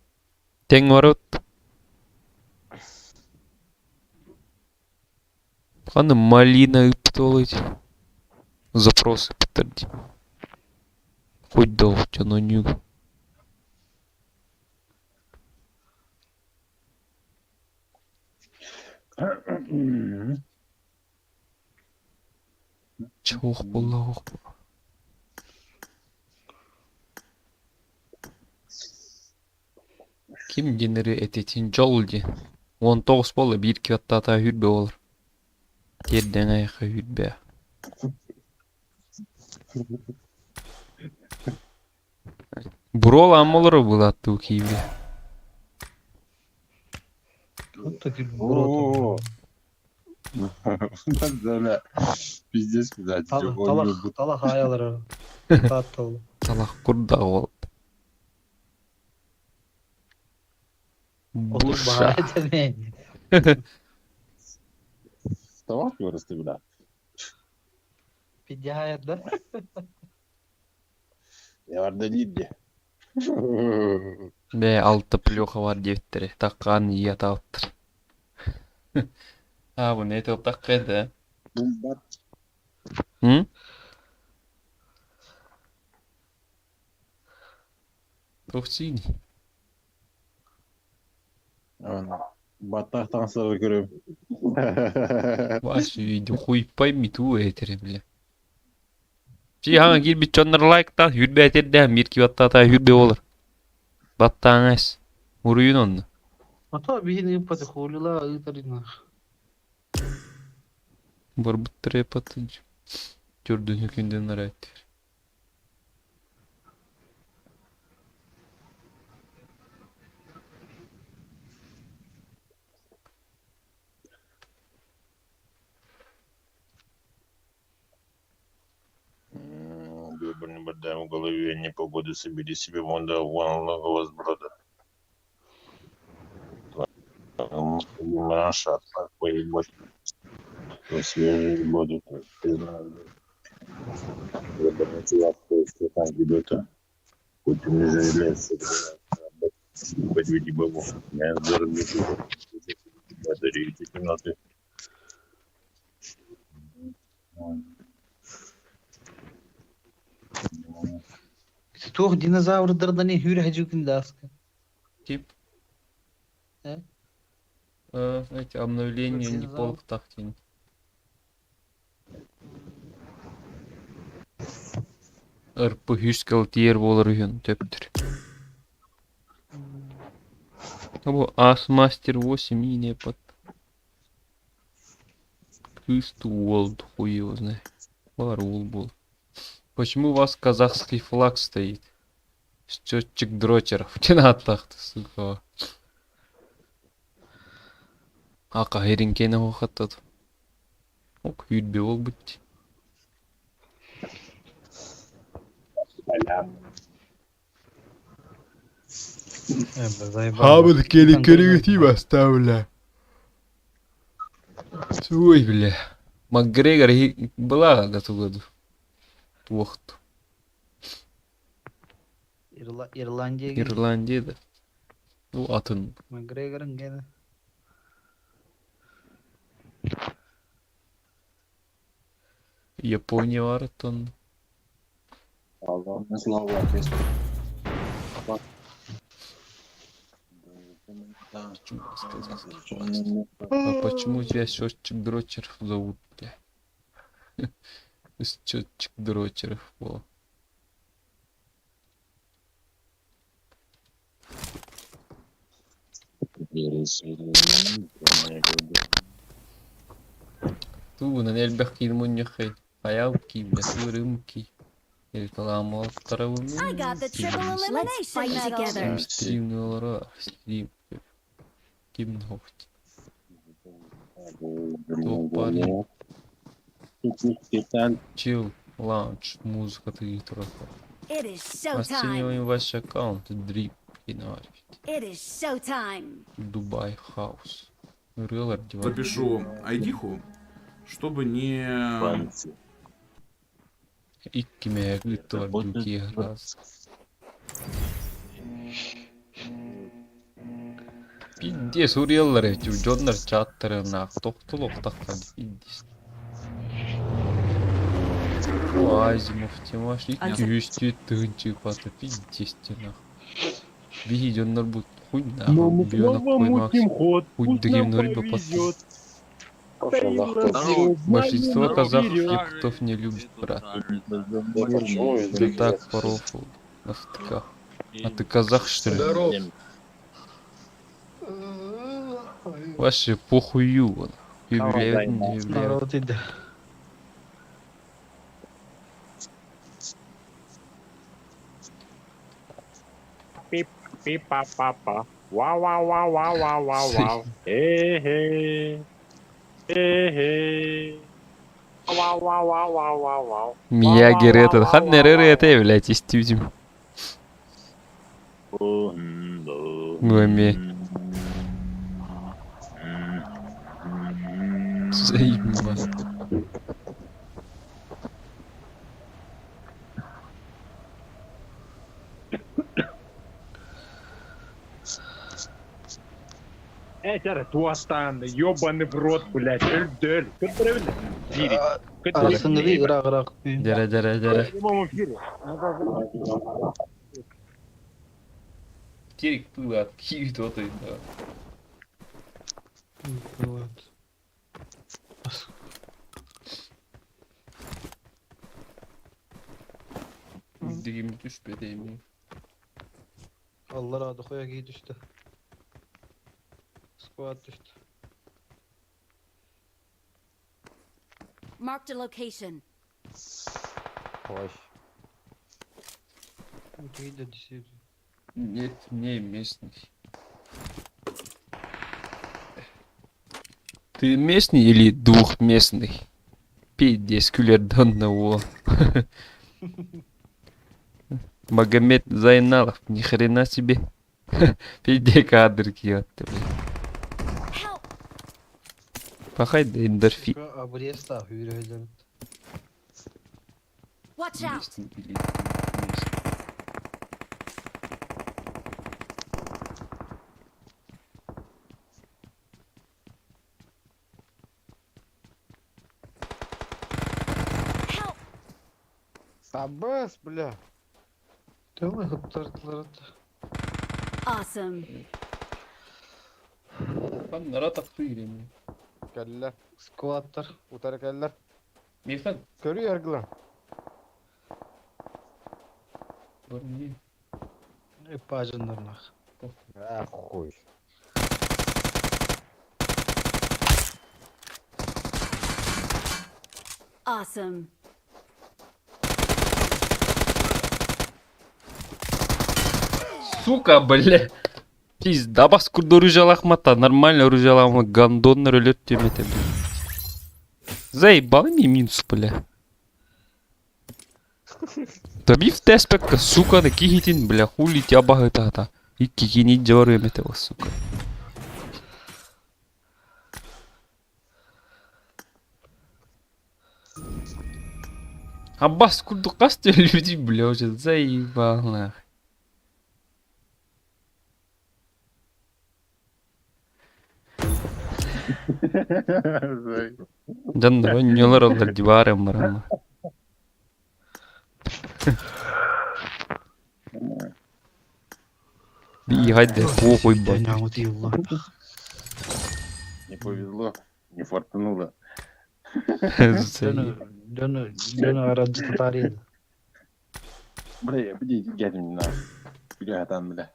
Тең ворот. Ханы малина ыптолыть. Запросы подтверди. Хоть долго, но нюг. Чох была. Ким денери этетин жолди. 19 болы бир кваттата хүрбе болор. Терден айка хүрбе. Бурол амолору булатту кийби. Вот такие О. броты. Пиздец, блядь. Талах аялары. Таттыл. Талах курда болот. Отур Буша. баға этемейни. Вставал вырасты, бля. Пидя аят да? Я варда лидде. Бе алты плюха бар дептери. Таккан ията алттыр. А, bu ne etip takkaydı? Hı? Тохсини. Баттахтан сыры көрөм. Ваш видео хуй пойми ту этери, бля. Чи хана кирби чоннар лайкта, хүрбе этерде, мирки баттата хүрбе болар. Баттаңыз. Уруйун онны. Ата бихини пати хулила итарина. Бар буттыре патынч. Жүрдүн хүкүнден арайт. Бадам в голове непогоды, собери себе монда волного возброда. Маша, так поебать. То свежие воду, ты знаешь. Что там где-то. Хоть не заявляется, подведи бабу. Я зарубежу. Батареи темноты. Тух динозаврдардан хюр хажукин даска. Тип. Э? Эти обновления не Динозавр. полк тахтин. РП хүскал тиер болар үйін төптір. Або Асмастер 8 и не под. Кысту Уолд, хуй его знает. Варул был. Почему у вас казахский флаг стоит? Счетчик дрочеров. Ченаттахты, сука. Ака херинкені оқаттады. Ок, үйдбе ол бітті. Хабыл кері көрігіті бастаула. Ой, бля. Макгрегор была готова. Уақыт. Ирландия. Ирландияда. Ну, атын. Макгрегорын гene. Япония var atan. Allah'ın sınavı var. А почему тебя счетчик дрочеров зовут, бля? Счетчик дрочеров, во. Туна нельбэх килмун яхай. Хаял ки, бля, сырым ки. Рекламал таравым. I got the triple elimination medal. Стримнулара, стрим. Ким ногти. Топали. Чил, лаунч, музыка ты трохи. It is showtime. Оцениваем ваш аккаунт, дрип, кинарь. It is showtime. Дубай хаус. Релар девайс. Запишу айдиху, чтобы не... Икки мега тордюки раз. Пиздец, уреллар эти, жондар чаттары нах, тоқтылық таққан, пиздец. Азимов, темаш, икки үсте тығынчы қаты, пиздец нах. Биги жондар бұд, хуй нах, бионак қоймақ, хуй дығым норба патты. Большинство казахов не любит, брат. Ты так порофл на стыках. А ты казах, что ли? Вообще похую он. Юбилей, не юбилей. Пи-па-па-па. Вау-вау-вау-вау-вау-вау. Э-э. Э-э. Вау-вау-вау-вау-вау. Миягер этот, хаднеры это, блядь, истюзим. Гуами. Заебно. Этер туастан, ёбаный в рот, блядь, эль-дель. Кто правильно? Гири. Асыңды ырак-ырак. Дара. 1 Терек пыла откидывает вот и да. Бывает. Дегенмен түспеді еме. Allah razı koya giy düştü. Squad düştü. Marked a location. Ой. Giy de düşüyor. Нет, не местный. Ты местный или двухместный? Пиздец, кулер данного. Магомед Зайналов, ни хрена себе. Пиздец, кадр киятты, блядь. Пахай да эндорфин. А buraya staff yürüyelim. Watch out. Местный или двухместный. Help. Аббас, бля. Tamam hıptardılar. Awesome. Lan nara taktı yine. Keller. Squadlar. Utarı keller. Mirfan. Görüyor yargılan. Var niye? Hep ajınlarına. Ah хуй. Awesome. Сука, бля. Пизда бас курда ружалахмата. Нормально ружалахма. Гандоннар өлет демете, бля. Заебал ми минус, бля. Табив теспекка, сука, да кихитин, бля. Хули тя багытата. И кикини джор емете, сука. Аббас курду касты люди, бля, уже заебал, нахуй. Жандар ойнолар олар диварым барама. И хайде похуй бать. Не повезло, не фартануло. Dönü aracı tutar yedi. Buraya bir de geldim lan. Bir adam bile.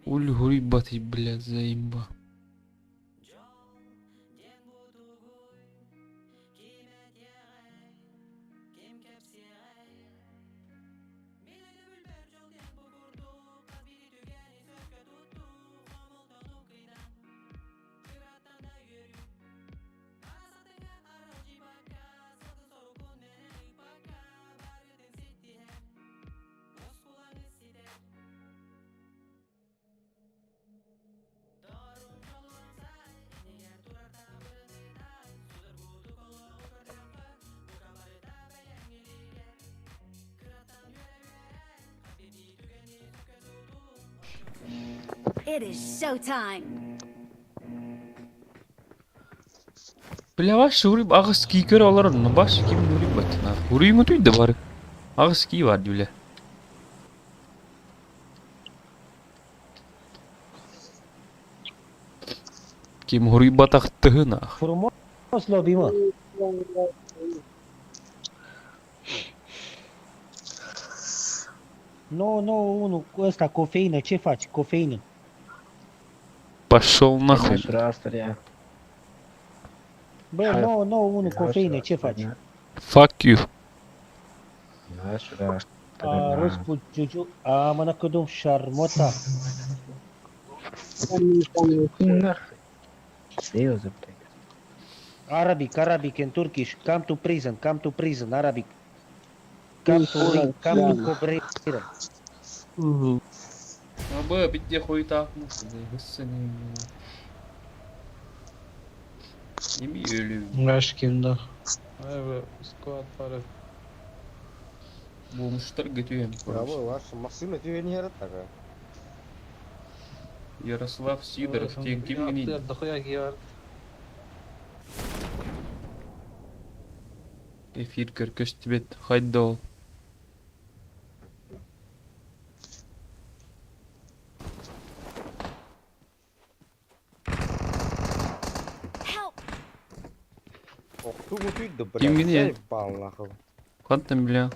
Уль хуй бати, бля, заимба. It is showtime. Бля, ваш хуй агыс кикер олар на баш ким хуй батна. Хуй му туй да бар. Агыс ки бар, бля. Ким хуй батах тхна. Frumos lobby mă. Nu, unu cu ăsta, cofeină, ce faci? Cofeină. Пошел нахуй. Bă, nu, unu, cofeină, ce faci? Fuck you. A, răspund, Giugiu, amănă că dum șarmota. Arabic in Turkish, come to prison, Arabic. Come to Cobreira. Абы, битте хуй так. Еми ölü. Мрашкин, Сквад пары. Bulmuşlar götüyorum. Bravo, ваш машина түйені ярат таға. Ярослав Сидоров, тен ким генин. Дохуя гиар. Эфир кіркіш тибет. Хайда ол. Оқту мұтүйді, Ким блядь, генин? заебал, нахуй. Қантым бля.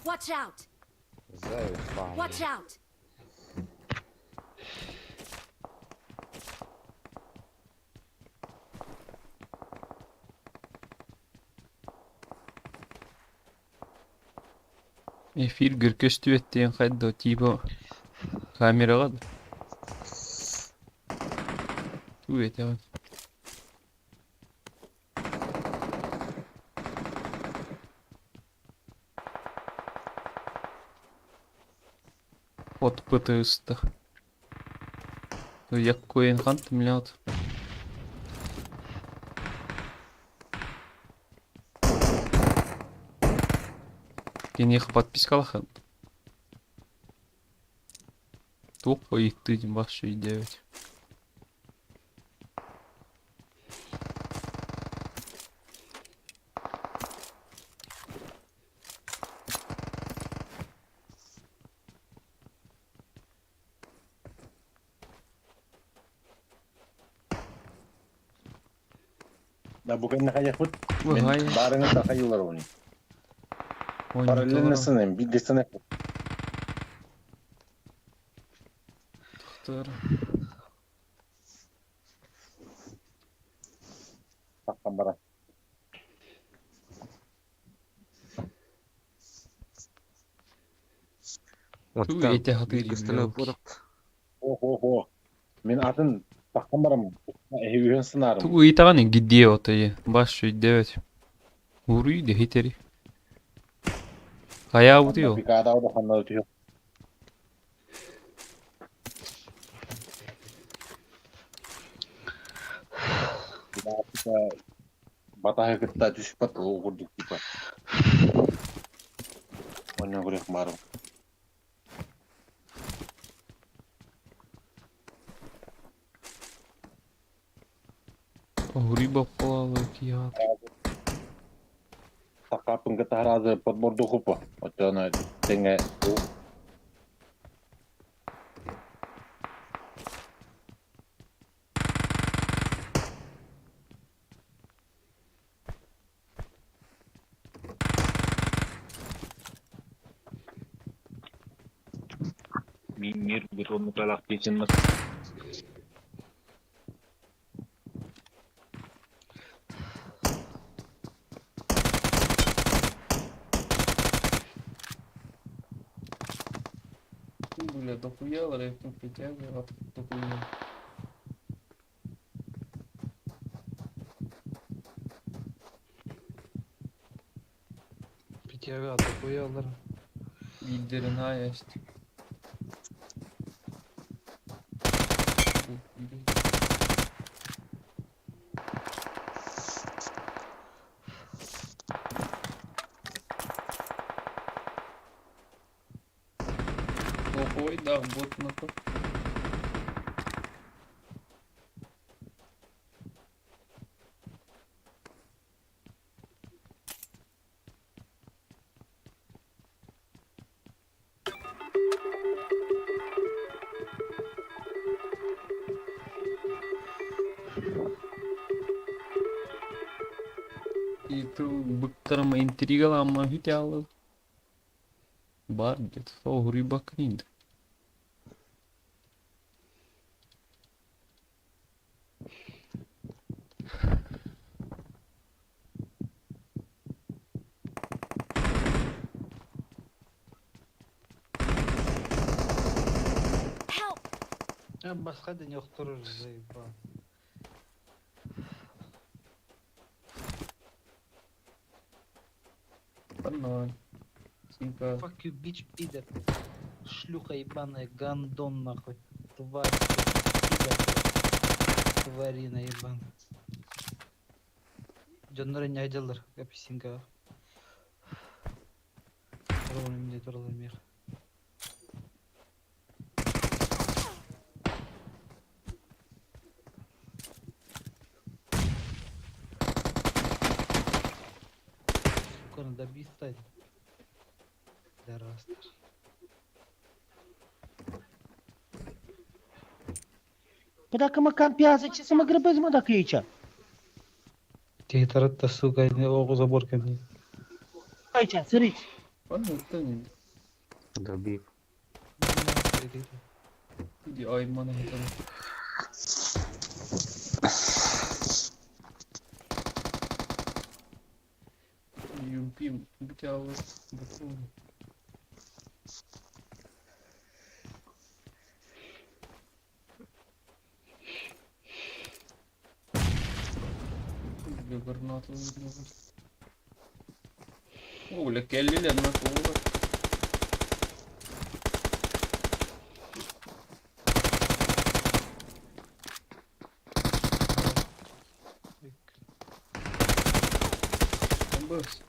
Watch out! Заебал. Watch out! Эфир кіркіш тибет деген хайда типа камераға да. Ту ете ғой. От ПТС-та. Як коен қантым бля от. Кенех подпискалахан. Тупо их ты ваши делать. Да bukan nak aja put. Вагай. Barang tak kayu lah ni. Ой, Paralel не sana, bir de sana. то. Tak kamera. Ту ете хатыр бля. Oh. Men atın tak kamera mı? Eviyen sınarım. Ту итаганы где вот и башу делать. Уруй де хитери. Кая утуyor. Bir kağıda o da kanal ötüyor. Bir daha kita batahya kita düşüp pat o kurduk tipa. Onu buraya kemarin. Уруй бапала кия. Takapın kita razı pat bordo kupa. Otana tenge o. Mir betul mutlak geçin mas. Бля, дохуя, лайф притягивал, дохуя. Питьяга, дохуялар. Лидерин аяст. Ой, да, вот на то. И ту быктарым интригалама хүтялы. Бар где-то сол рыбак нинд. Басқа ден yoqtur заебал. Ноль. Синка. Fuck you, bitch, пидор. Шлюха ебаная, гандон нахуй. Тварь. Тварина ебан. Жаннары не айдалар, апельсинка. Ровно мне торлы мех. Сука, надо бить стать. Да растер. Bırakın makan piyasa çizimi gribez mi da kıyıça? Тихо, сука, не ого заборка не. Kıyıça, sırıç. Anlattın. Дробив. Bir aymana bakalım. Юмпим, битявы. Губернатор. О, le kelli le na kuva. Bas.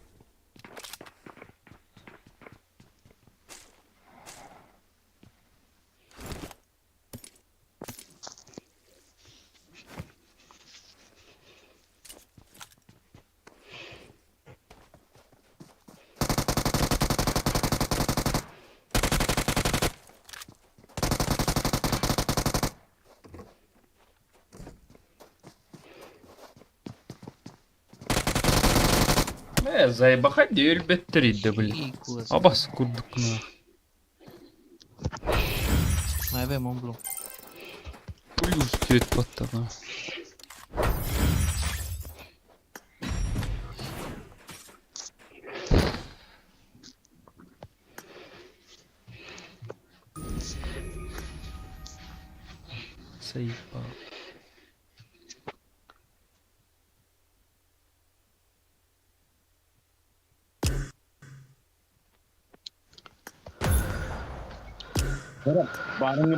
Заебахать дверь беттерит, да блин. Абас курдукна. Mai umblu. Плюс тет потана. Заебал.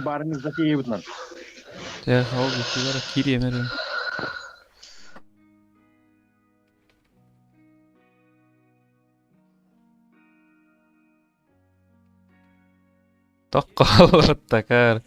Barınızdaki iyi bunlar. Ya oldu sigara kiri yemedim. Takal takar.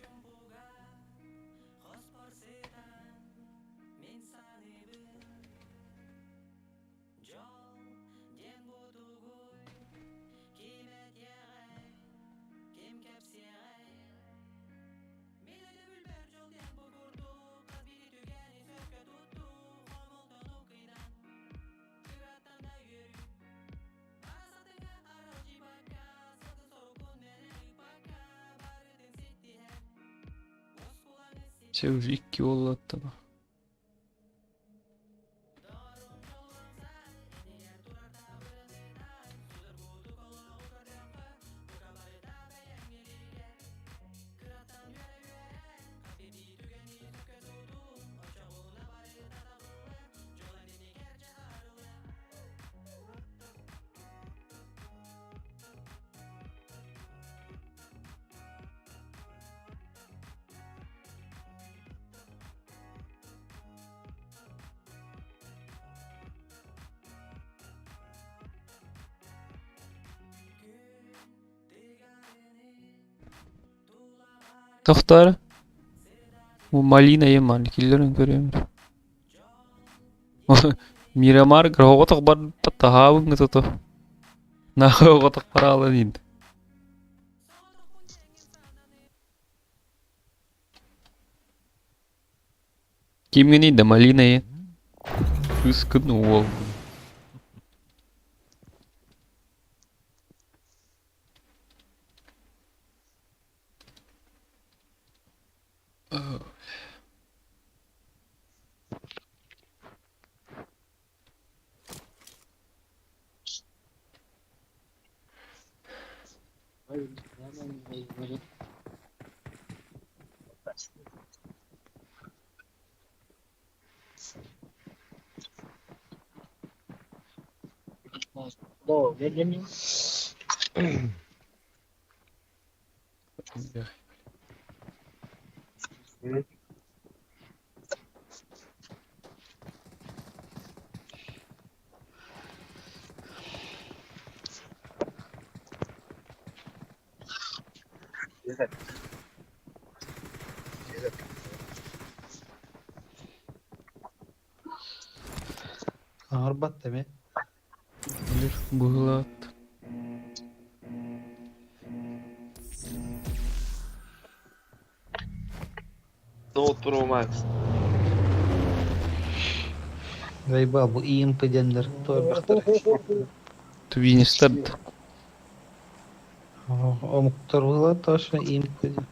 Şey уже 2 oldu hatta. Tohtar. Bu malina yeman killerin görüyorum. Miramar grogotok bar patahawng gitu tuh. Nah, grogotok paralan. Kim ini da malina ya. Terus kenal. Ağırbat deme. Bilir buğulat. No Pro Max. Заебал, bu iyi impedenler. Твини старт. O muhtar valla taşla iyi impeden.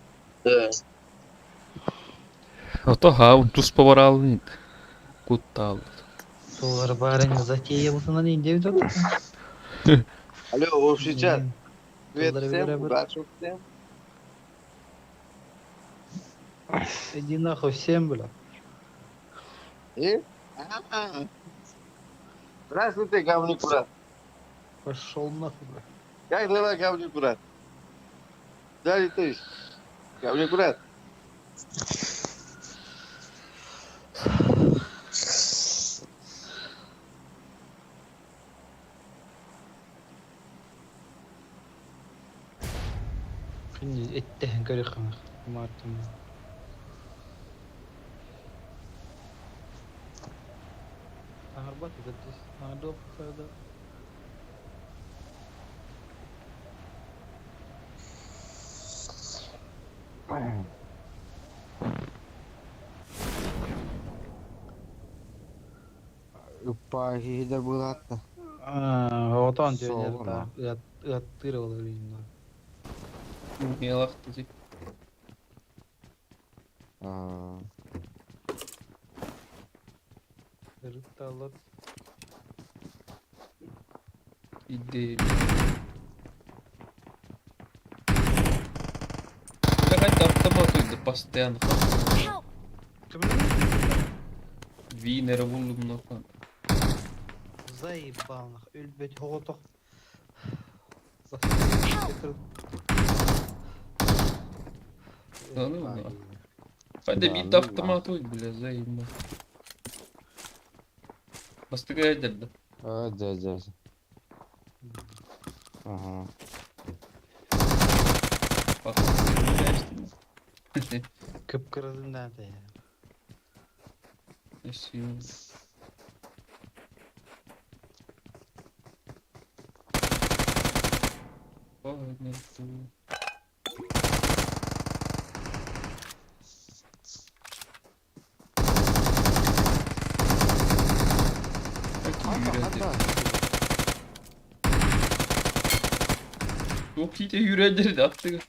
Ото ха дус поворал. Кутал. Solar barın затея бутuna не индевит от. Алло, общий чат. Привет Доллары всем, выбирай. удачи всем. Иди нахуй всем, бля. И? А-а-а. Здравствуйте, говник, брат. Пошел нахуй, бля. Как дела, говник, брат? Да ли ты? Говник, брат. Şimdi ettehen görüyorsun. Martım. Ağırbat edeceğiz. Ağırda fayda. Упахи да булатта. Otan diyor Soğuk ya. Yattır olayım. Мелах ты. Aa. Rıttalat. Иди. Какая-то автомат идет постоянно. Винер вулум нахуй. Заебал нах. Ölbet hoğotok. Да ну да. Hadi Да, bir ну de автомат ой, бля, заебал. Бастыгай derdi. Да. Ага. Bak. Kıpkırılından da ya. Спасибо. Ладно. Çok iyi de yüreğleri de attı.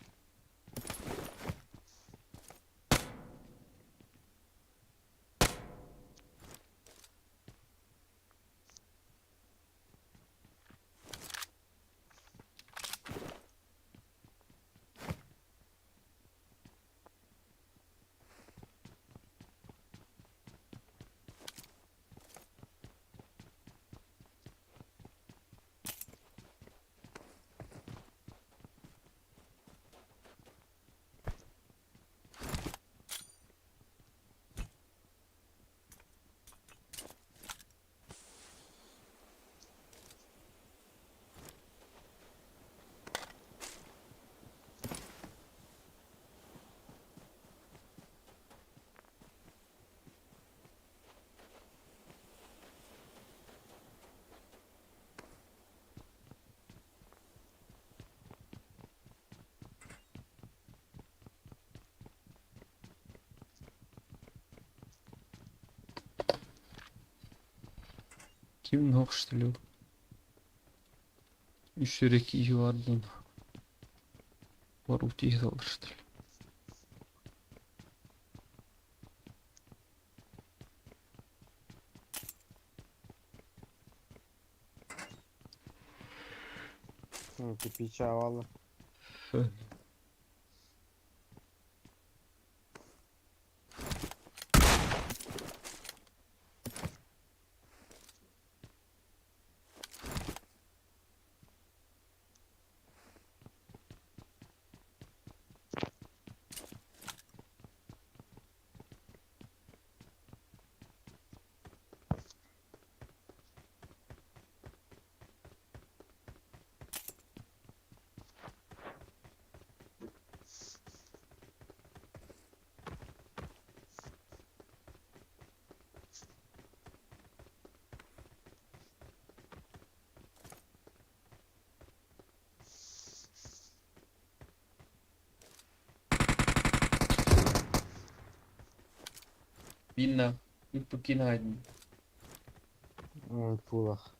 Kim nok что ли? Еще реки vardı. Var утихал что ли? Ну, ты печавала. Binna. Покинаем. Ой, пулах.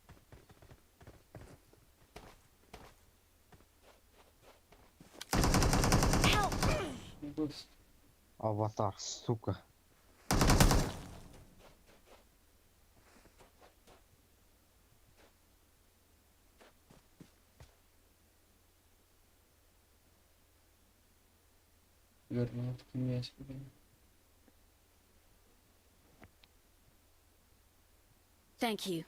Аватар, сука. Верно, мяч. Thank you.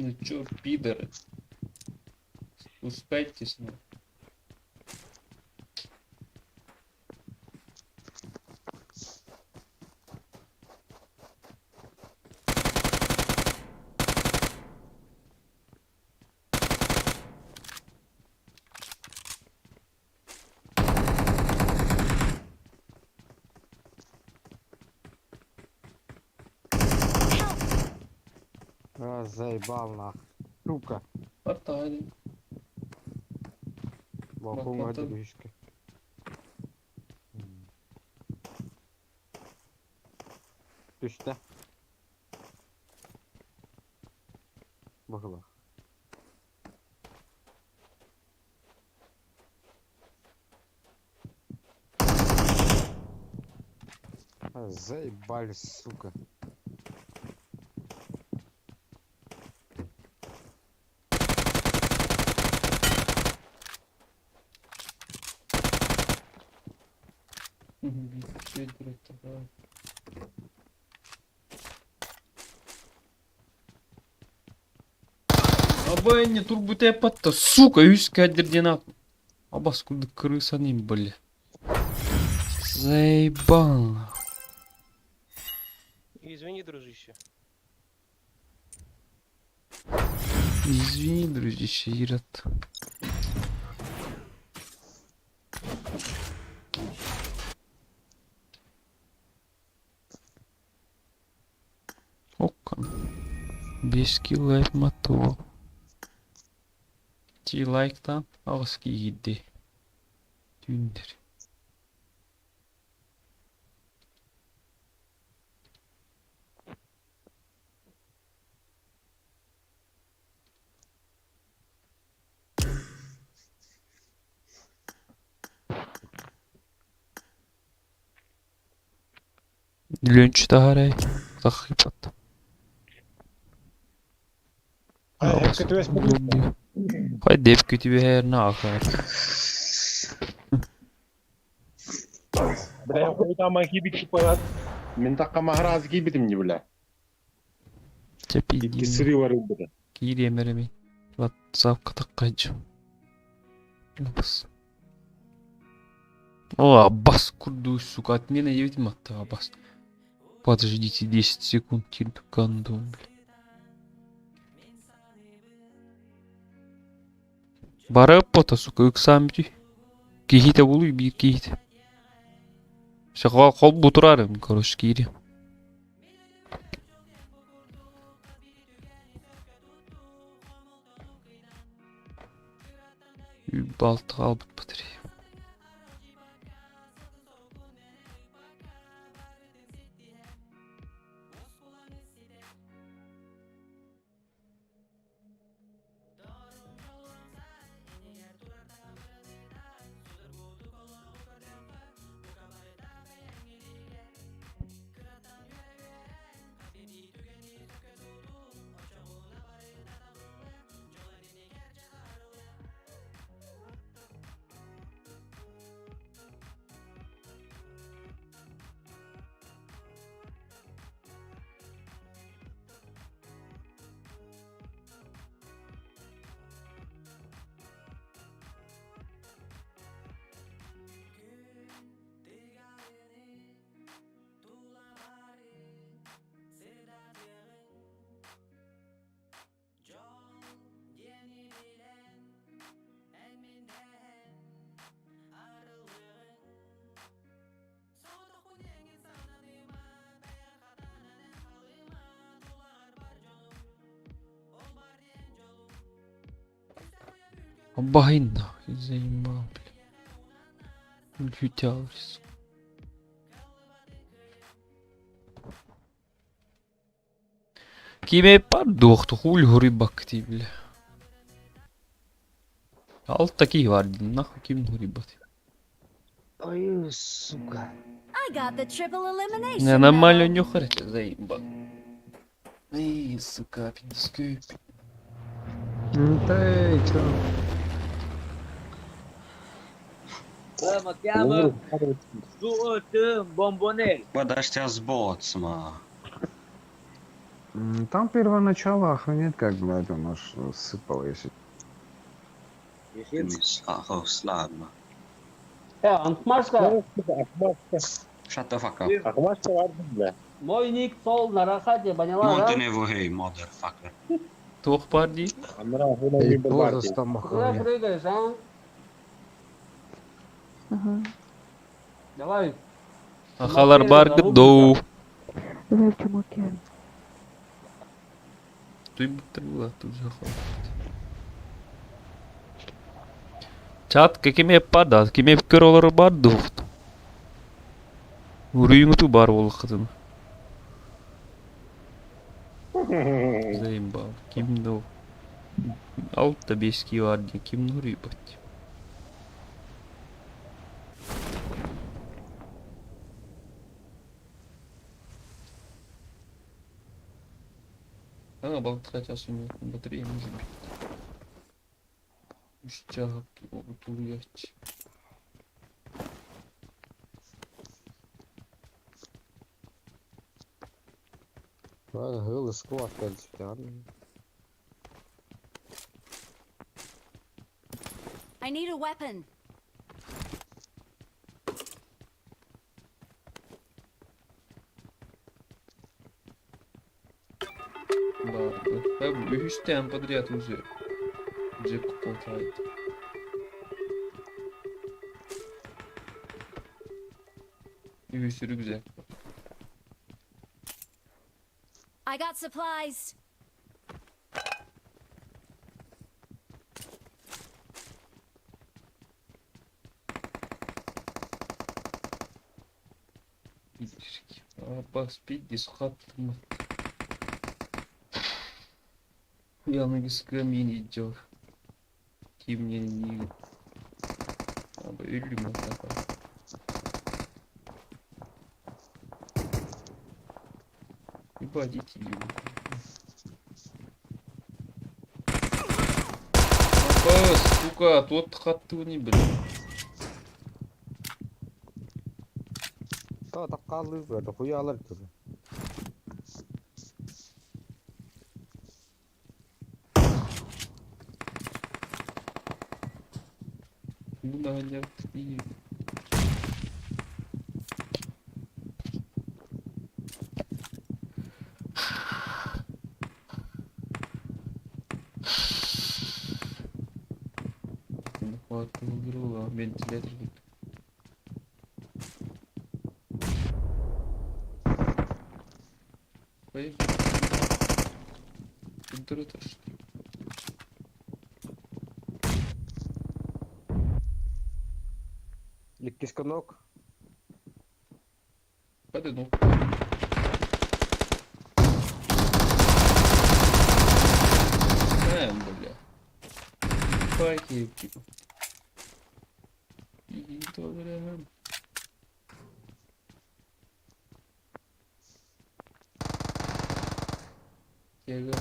Ну чё, пидоры? Спускайтесь, ну. А, заебал нахуй. Сука. Хватали. Бахума Хватал. дырышка. Düştü. Bakıla. Заебали, сука. Абай не турбуте патта, сука, üst кадердинат. Абас куда крыса не были. Заебал. Извини, дружище. Извини, дружище, Ирод. Ока. 5 килайк мотор. Ти лайктан ağızki gitti. Dündür. Lunch taharaj. Tahipat. Хай девки тебе her нахуй. Бля, хуй там агибик типа. Мен такка махраз гибитим не бля. Тепи. Кисри вару бля. Кири мереми. Вот завка такач. Бас. О, Аббас, курду, сука, от меня я видимо то Аббас. Подождите 10 секунд, тирду канду, бля. Бара пота, сука, ыксамди. Кихите булуй, бир кихите. Шахва хол бутурарым, короче, кири. Балты албыт батарея. Обагин нахуй, заебал, бля. Ютялась. Киме подохту, хуй грибак ты, бля. Ал такие варди, нахуй ким грибат. Ой, сука. Не, нормально нюхарь, заебал. Эй, сука, пиндискуй. Ты чё? Vamos, chiama su bombonel. Подожди, сбоцма. Там первоначало охранять, как, блядь, он аж сыпал, если... Ладно. Ахмашка, Shut the fuck up. Ахмашка vardı bile. мой ник сол на рахате, поняла, да? Montenegro, hey, motherfucker. Тох парди. Amına koyayım И bir поза bardi. там Куда охранять. прыгаешь, а? Давай. Ахалар баргы доу. Ты бутырла тут же хватит. Чат, кеме падат, кеме кыролары бар дуфт. Урюңту бар бол кытын. Заебал, ким дол. Алта бески варди, ким нурибать. Балтыхать асуну батарея может быть. Ущага утулять. Гылы склад, кальций. I need a weapon. Ладно. Как бы там подряд уже. Джек полтает. И весь рюкзак. I got supplies. Поспить дисхаттым. Yalnız gömün idiyor. Kimliğini yiyor. Abi ölüm o kadar. Ебать, идти его. Сука, тот хатту не блин. Та так қалды, это хуялар тоже. Ну да, нет, и... Хватка выиграла, вентилятор. Поехали. Температура что ли? Ликкис конок. Ходи, ну. Бля. Паки, типа. И то время. Я говорю,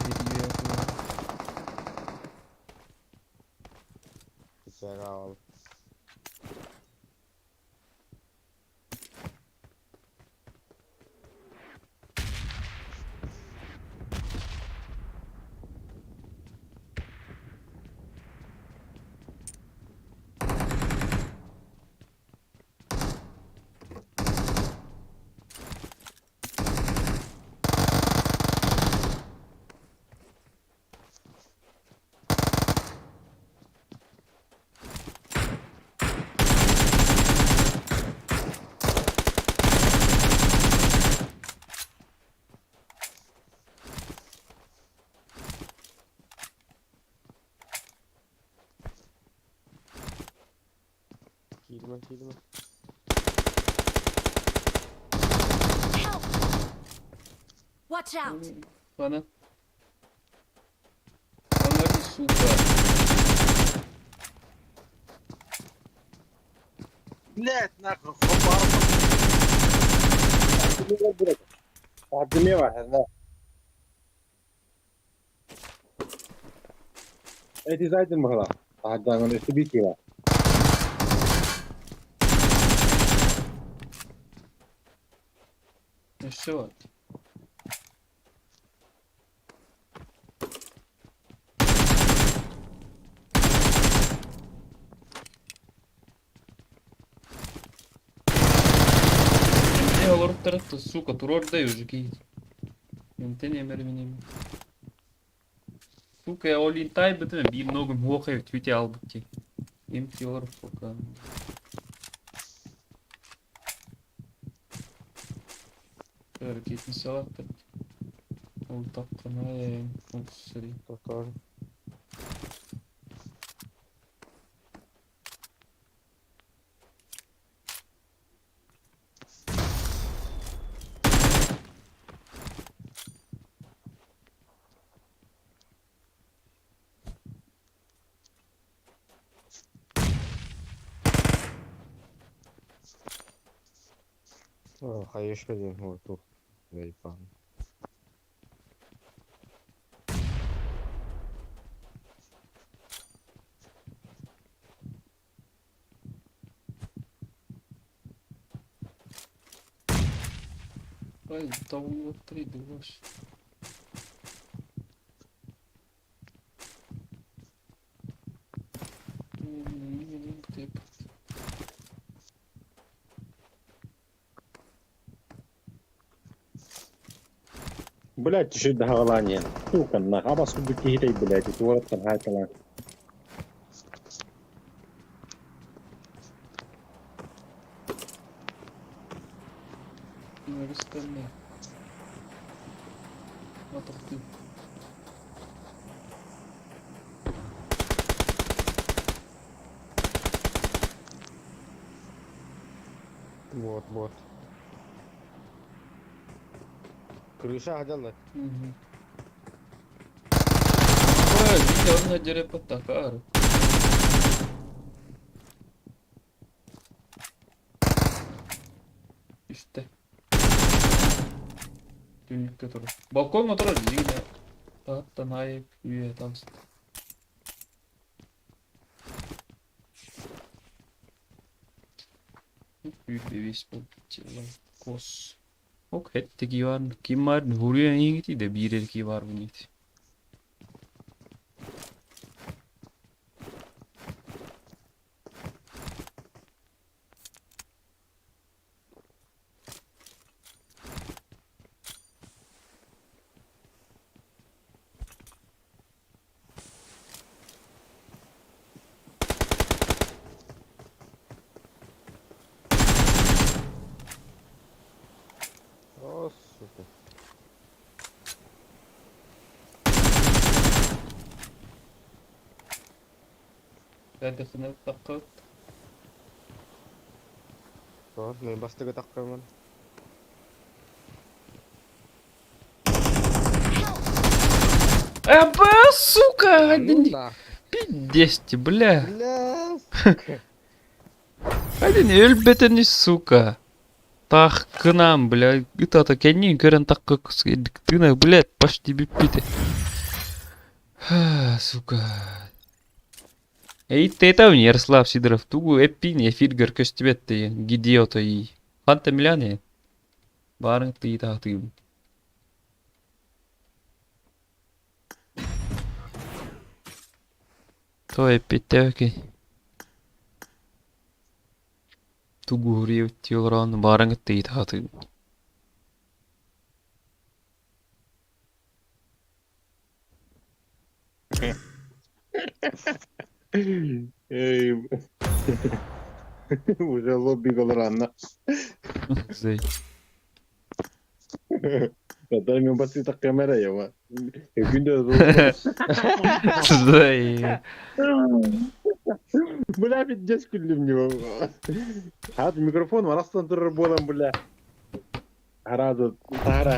Güzel. Kilme kilme. Watch out! Bana. Bana сука. Блять, нахуй, хопар. Админ واحد لا. ايتي زايد المهرة. بعد ما نستبي كذا. Еще. Я ворот таратты, сука, турордай уже кейт. Ментене мерменем. Сука, я олинтай бітіме, bir ногым оқай, түйте албык ке. Емти олар пока. Әрекетін салаттыр. Ол тапқана, ол түсірей. Тоже. Hayır şöyle вот тут. Вейпан. Ай, того три думаешь. Блять, تشد هغلانيا. شو كان ناخ أبى صدق كي هتي بلاتي تورط كان هاي كلام. Нарастание. Вот так ты. Вот. Крыша ходила. Ой, видео на дереве такая. İşte. Günlükte durur. Balkon motoru yine. Tahta naip üye dans. Büyük bir baseball kos. Ok, hetteki var. Kim var? Vuruyor iyi gitti de bir erkeği var bu niyeti. О, сука. Ben de sınıf takıp. Doğru. Ben bastığı takımın. Аба, сука! Ну да. Пиздец, бля. Бля, сука. Один өлбетени, сука. Тахкынан, бля. Итата кеннин көрен такка тына, блядь, почти биппите. Сука. Эй, ты там, Ярослав Сидоров, тугу эппин, эфиргер көстебетте, гидиото и. Ханта миляне. Барың ты тахтым. То эппетеки. Тугу риевтилран, барың ты тахтым. Эй, уже лобби голрана. Зай. Дай мне басита камера ява. Зай. Бля, пиздец күлдім не болған. Хат микрофон арастан тұрыр болам, бля. Арады, тара.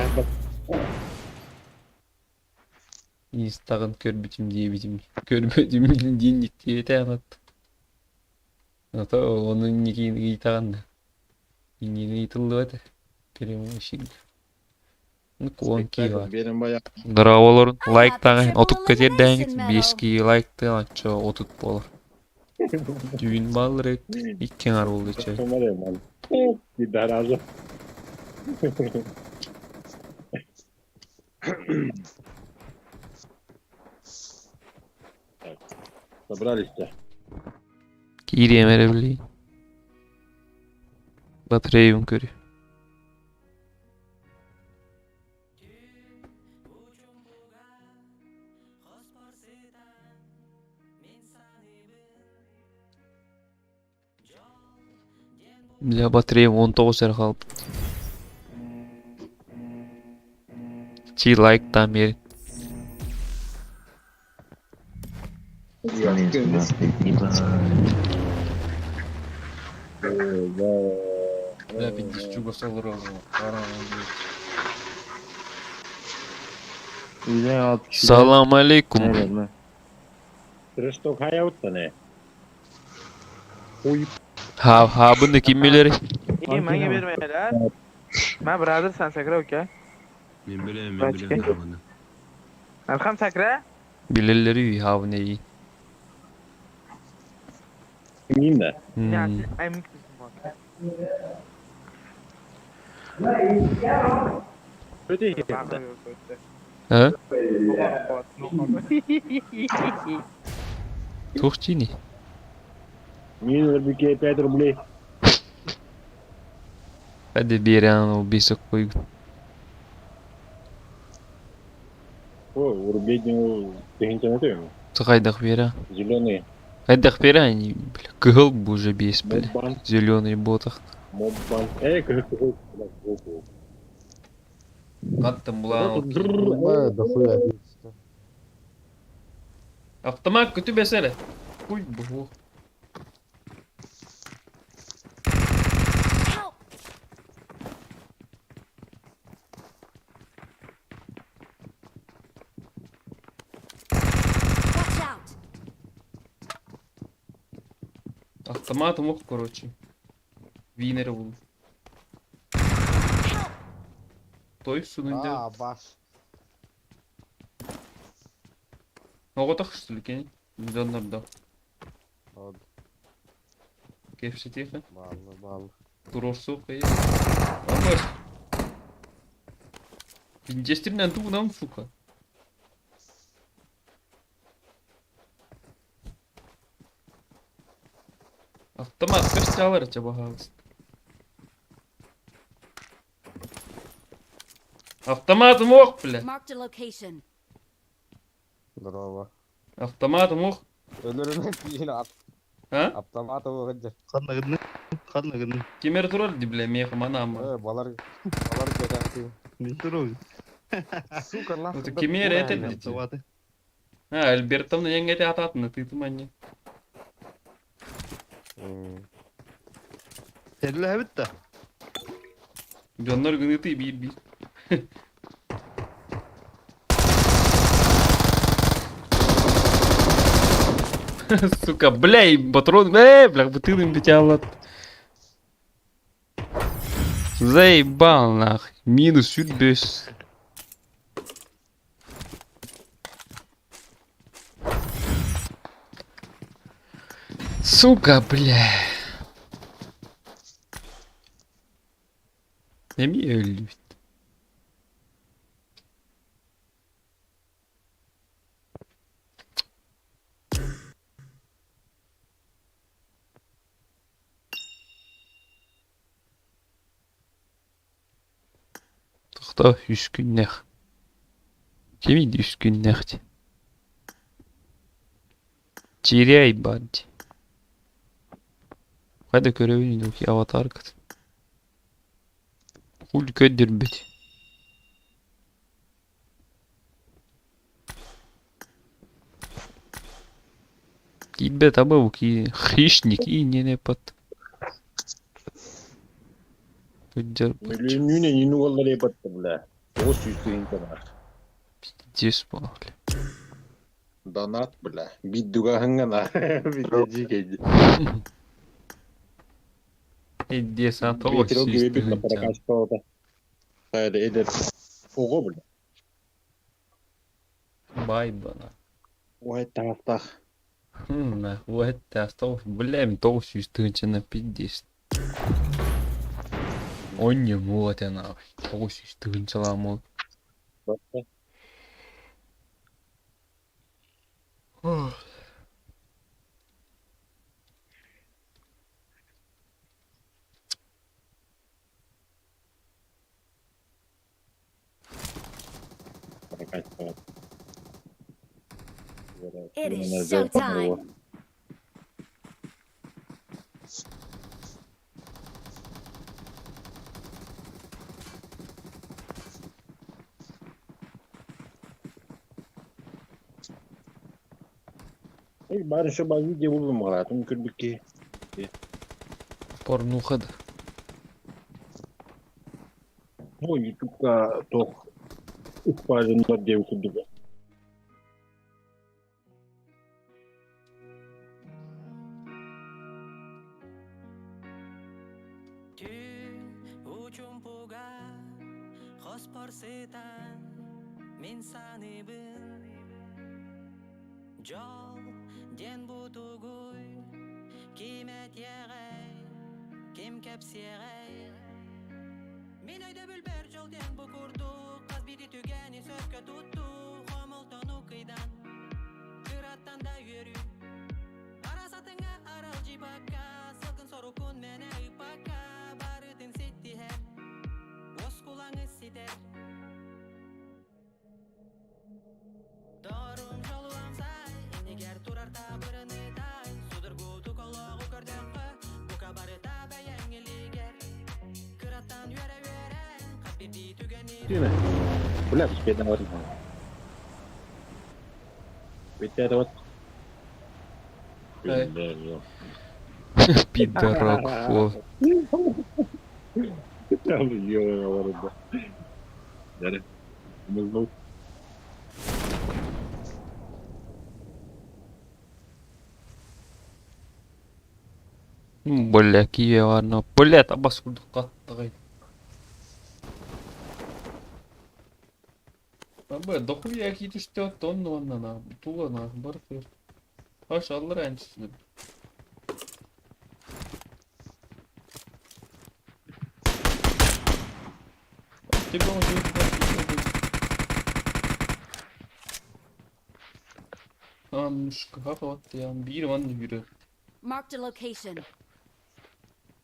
Instagram körbetim diye bizim körbetüm dinlik diye de anlat. Ata onun nikini giytan. Yine itıldı var. Primo işin. Konki var. Benim bayağı. Дырауалар лайк тагын отуп кетер дәңгит 5 лайк та чо отут болор. Дүйін балырык 2 ар болду чо. Bir razı. Собрались-то. Кирием эребли. Батареюм көрү. Бля, батареям 19 сәр қалып. Чи лайк там ер. Бля, 50 чуга солыр Салам алейкум. Ты что, хаят-то не? Ha bunu kim bilir? İyi, bana vermeyeler. Ben brother sen sakra okey. Men bileyim, Ben bileyim. Alham sakra? Bilirleri ha bu neyi? Kimiyim de? Ya, I'm mixed. Kötü hikayem. Ha? Tuhçini. Минус бюке 5 рублей. Hadi bir an o bir koy. О, у рублей ты интернет. Tıkaydak bir an. Зеленый. Haydak bir an. Kıhıl bu же без бля. Зеленый ботах. Моббан. Как Kattım bulan. Да хуя. Автомат kötü besere. Uy bu. Автоматом ох, короче. Винер был. Той sununca. Baş. Ого так что ли, Кенни? Миллионер да. Oldu. Кепши тихо. Bağlı. Турор сука есть. Амбаш. Инжестернен ту нам, сука. Автомат kaç çalar acaba havuz? Автоматом ох, бля. Marked a location. Здорово. Автоматом ох. Ölürüne yiyin at. Ha? Aptamatı bakınca. Kadın kadın. Кемер турар ди, бля, мехом анам. Balar gerekti. Ne duruyor? Сука lan. Ну ты кемер это дите. Tavada. Ha, Альбертовна yenge ататын, ты туманне. Elle evet de. Jonlar gınıtı bir. Сука, бля, патрон, бля, бутылым бетялат. Заебал нахуй. Минус сюрбес. Сука, бля. Ne mi öldü? Toxta 100 günlər. Kim idi 100 günlərdi? Çiriyay badi. Hadi görevini ki avatar kat. Full ködür bit. Тебе табуки, хищник и не под. Миллионюне не нужно лепать, бля. Ось үстігін кана. Пиздец, бля. Донат, бля. Биддуга хангана. Биддежи кейді. Иди сато Бейтіру кебебек на паракашпаута. Хайда едер. Ого, бля. Бай бана. Ой, тақтақ. Нахуй это осталось. Бля, мне толще истынче на 50. Он не вот она. Толще истынче ламол. Паракашпаута. It is showtime. Эй, барыша базы де болдым қалатым күрбікке. Порнуха да. Ой, ютубқа тоқ. Ұқпажындар деу күрдігі. Учум пуга, хоспор сетан, мен саны бін. Жол, ден бутугуй, кемет егай, кем кепсегай. Мен ойда бүлбер жол ден бұқырду, қаз биді түгені сөпке тұтту, қомылтыну қидан, қыраттан да үйеру. Арасатыңа арал жибаққа, сылқын сору күн мәні ұпаққа, барытын сетті әр, ос құлаңы сетер. Дорум жолу амсай, егер турарта біріні тай, судыргу тұқылығы көрдіқі, бұқа барыта бәйәңілігер. Қыраттан үйері-үйерен, қаппеті түгені. Түйме. Бля, спедан ватым. Бетті ват. Пидорок, фу. Там ёлы варында. Дәрі. Мұзнау. Бля, кие варно. Бля, табас курдук каттығай. Бля, дохуя кетішті тонны ваннана. Тулана, бар фер. Аш алыр әншісіне. Тебе он же шкаф вот я бир ван бир. Marked a location.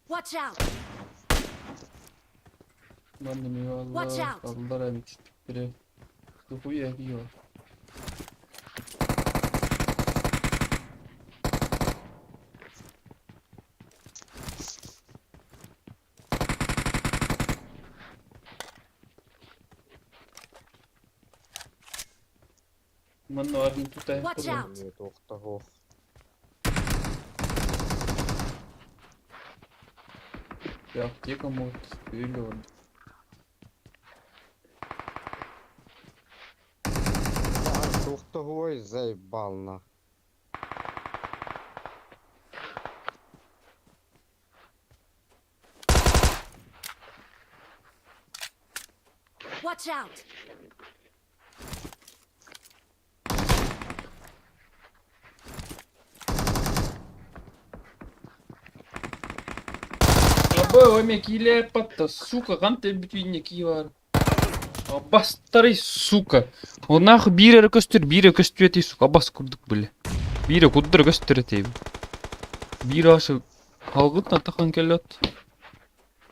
Watch out! Ван не Watch out! алдар әмет бере. Дохуя кие. Мана арни тутай. Watch out! Не тоқтағу. Аптека может или он. Тоқтағу ой, заебал на. Watch out! Ой, ме киле патта, сука, канте бүтүнне ки бар. Бастары, сука. О нахуй бире көстүрөт, сука, бас курдук биле. Бире куддыр көстүрөт эби. Бире ашы алгыт атакан келет.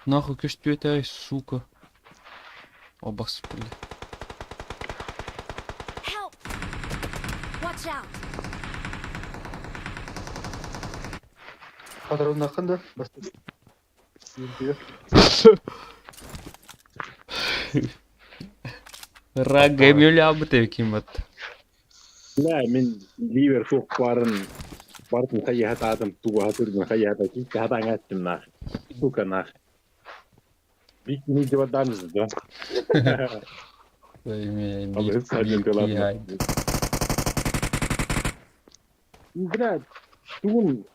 Нахуй көстүрөт ай, сука. О бас биле. Help! Watch out! Kadar nakında. Рага мюля бутев кимат. Бля, мен ливер шоқ барын Bartın kayı hatadım. Tuğ hatırdım kayı hatadım. Kimse hatan ettim nah. Suka nah. Bir günü cevaplarınızı da. Koymayayım. Abi hep sadece Bir dolanma. ay. Biraz tuğun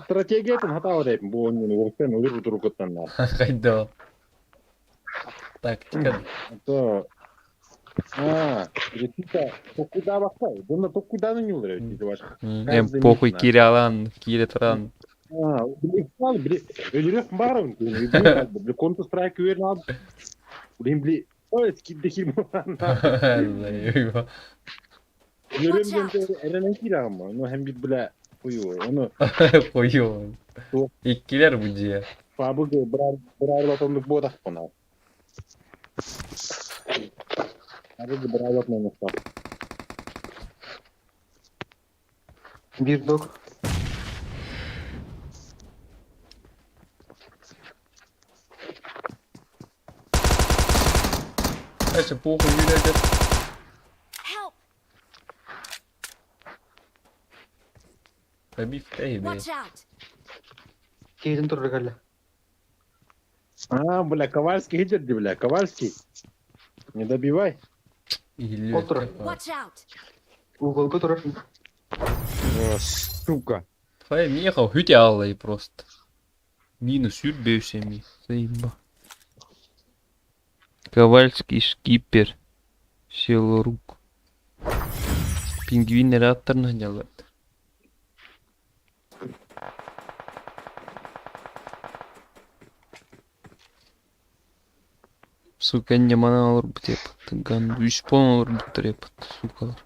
strategiyetin hata var hep. Bu oyunun ortadan olur bu kutlanlar. Hayda. Taktika. То Ребята, куда бақсай? Бұнда токуданың не olur дейді başka. Hem похуй кире алан, кире туран. Ölürüyorsun bağırın. Bir Counter Strike verin abi. Ulan bir o skidde kim olan. Eyvah. Görüyorum ben Eren'in kira ama. Onu hem bir bile koyuyor. Onu Koyuyor. İkkiler bu ciğer. fabrika birer vatanlık bu odak bana. Abi birer vatanlık var. Bir dok. Neyse похуй yürüyeceğiz. Help! Habib değil be. Watch out! Кейден тұрды кәлі. Бля, Ковальский хитерди, бля, Ковальский. Не добивай. İhli. Otur. Watch out! Уголға тұрар. Сука. Твоя меха hüte аллай просто. Минус юрбеусеми. Заимба. Ковальский шкипер. Селорук. Пингвинleri atlarına geldi. Сука, не мана алыр бу деп. Ган 3 пон алыр бу деп. Сукалар.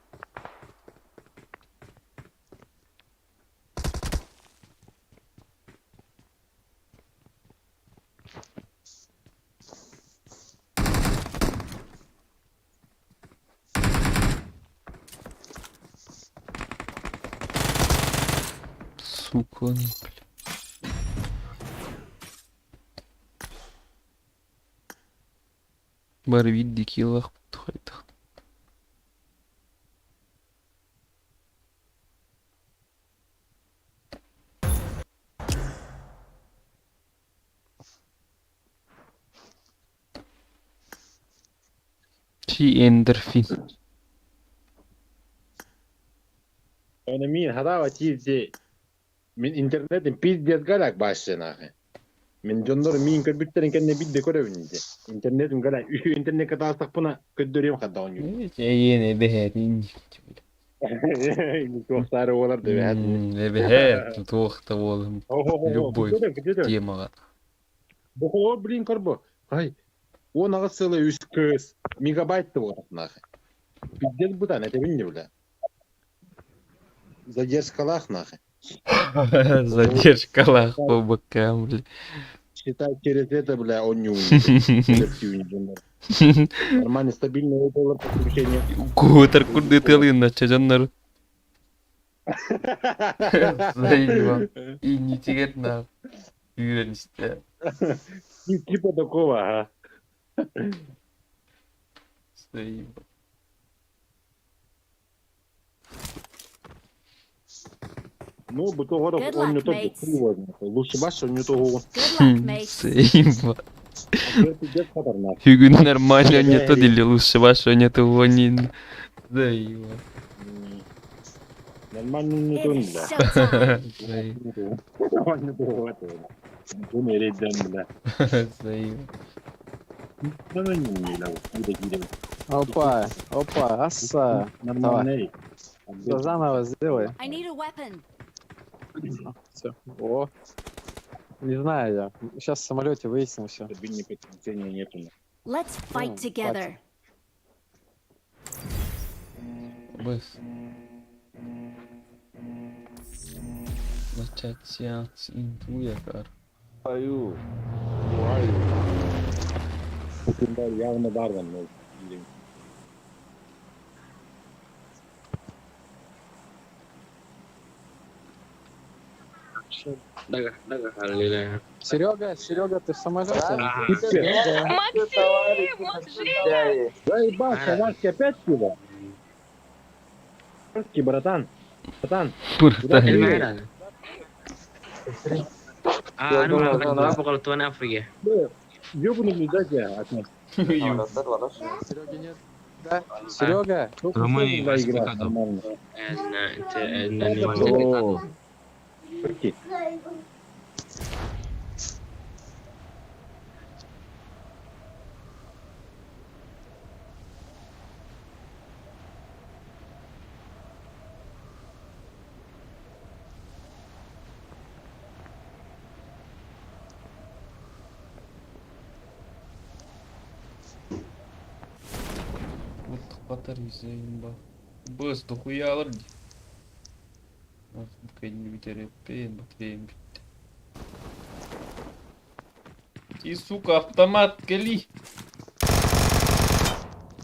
Сука, бля. Барвид дикилах тухайта. Чи эндорфин. Yani min hada çizdi. Min internetin pizdet galak başlayana. Min jondur min körbütlerin kendine bir dekor evinde. İnternetin galak. Üşü internet kadar alsak buna köddürüyorum kadar oynuyor. Yine beherin. Çok sarı olar da be. Beher. Tuhta oğlum. Любой темаға. Bu o blin karbo. Ay. O nağısılı 3 kız. Megabayt da var nağı. Pizdet bu da ne tebinli bile. Задержкалах нахуй. Задержкалах по бокам, бля. Считай, через это, бля, он не умер. Нормально, стабильный доллар по подключению. Кутер курды тылын чажаннар. Заебал. И не тигет на уверенности. Типа такого, ага. Заебал. Ну, бо того року он не только привозит. Лучше бачиш, не того. Good luck, mate. Заебал. Пиздец хатарнак. Фигу нормально, не то или лучше вашего нету вони. Заебал. Нормально не то, It is бля. showtime! Нормально того, это. Bu nereden bile. Заебал. Bana не lau. Gidelim. Опа, опа, аса. Нормально не. Все заново сделай. I need a weapon! Все. О. Не знаю я. Сейчас в самолете выясним все. Стабильной подключения нету. Let's fight Oh, together! Быс. Начать сеанс интуя, Аю. Bunlar явно bardan ne? Серега, ты в самолете? Да ебать, Васька опять сюда. Васька, братан. Atan. Burada. Yo bunu müddet ya. Atan. Серега, Oo. Peki. Вот батарейзейн ба. Быз дохуя алырды. Кайны битереп, батареям битти. Ти, сука, автомат кели.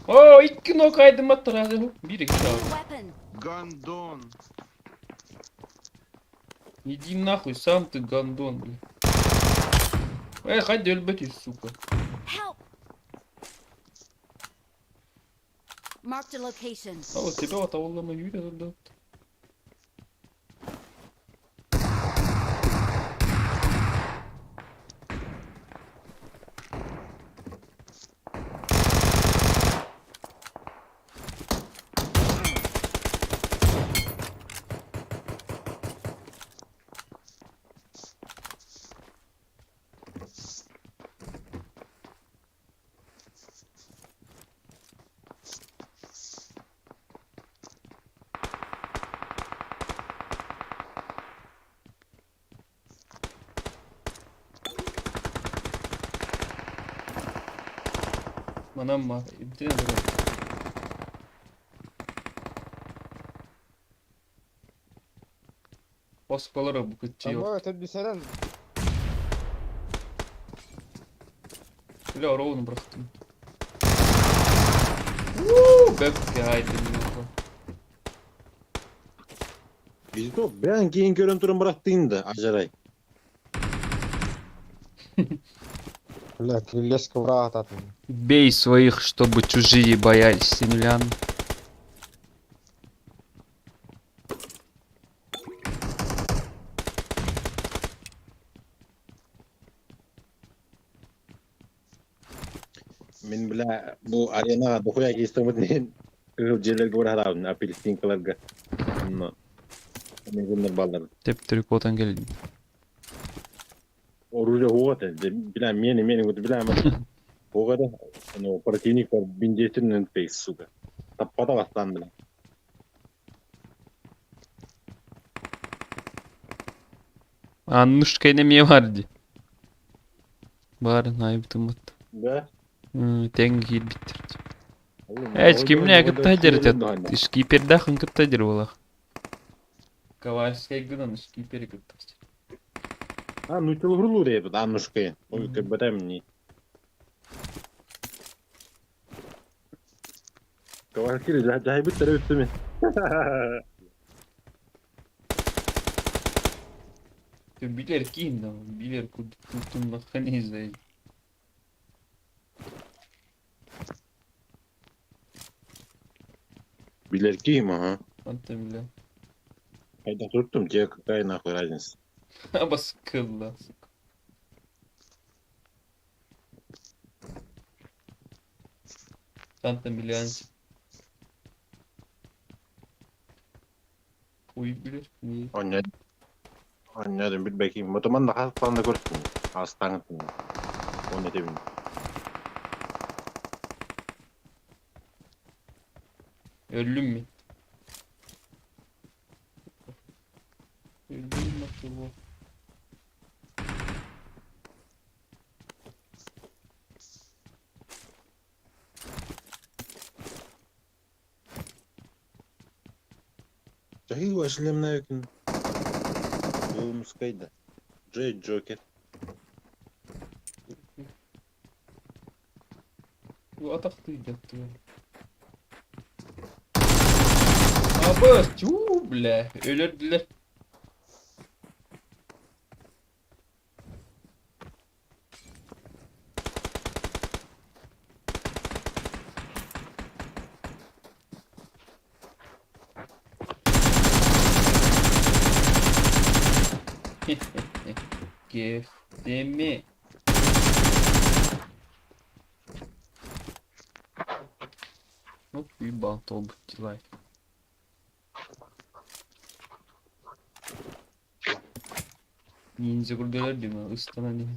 О, 2 нок айдым аттырады. Бири кишал. Гандон. Иди нахуй, сам ты гандон, бля. Хadi өлбөтү, сука. Marked a location. А вот тебя атауллама үйреніп да. Manam var. Bir tane de. Baskalara bu kıtçı yok. Ama tedbiselen. Bile aravunu bıraktım. Bek ya aydın yok. Biz de ben keyin görüntürün bıraktığında Ajaray. Бля, крылеско врата там. Бей своих, чтобы чужие боялись, Семелян. Men bile bu arena dokuya geçtiğimden kırıcılarga uğradım. Apelsin kılarga. Ama ne günler ballar. Tep trikotan geldim. Oruca hoğata. Bilen meni bilen hoğata. No противник var bincetin pek suga. Tappada bastan bile. Annushka ne vardı? Bari naybıtım attı. Be. Tengi bitirdi. Hiç kimle kıttadır da. Şkiper dahın kıttadır ola. Kavalskay gıdan şkiperi kıttadır. А, ну это грулу ребят, Аннушка. Ой, как бы там не. Кавалькири, дай быть террористами. Bilir kim de bilir kutun bakın izleyin. Bilir kim ha? Anta bile. Hayda tuttum, тебе какая нахуй разница? Ama sıkıldı. Anta bile. Uy bilir. Niye? Anladım, bir bakayım. Otoman da hastalarında görsün. Hastanın. O ne demin? Öldüm mü? Öldüm nasıl bu? Jahi başlayalım ne yakın. Yolumuz kaydı. Joker. Bu ataktıydı yaptı. Abi, çuuu bile. Ölürdüler. Кефтеми. Оп, ебал, толб, лайк. Ниндзя курделер değil mi? Istanani.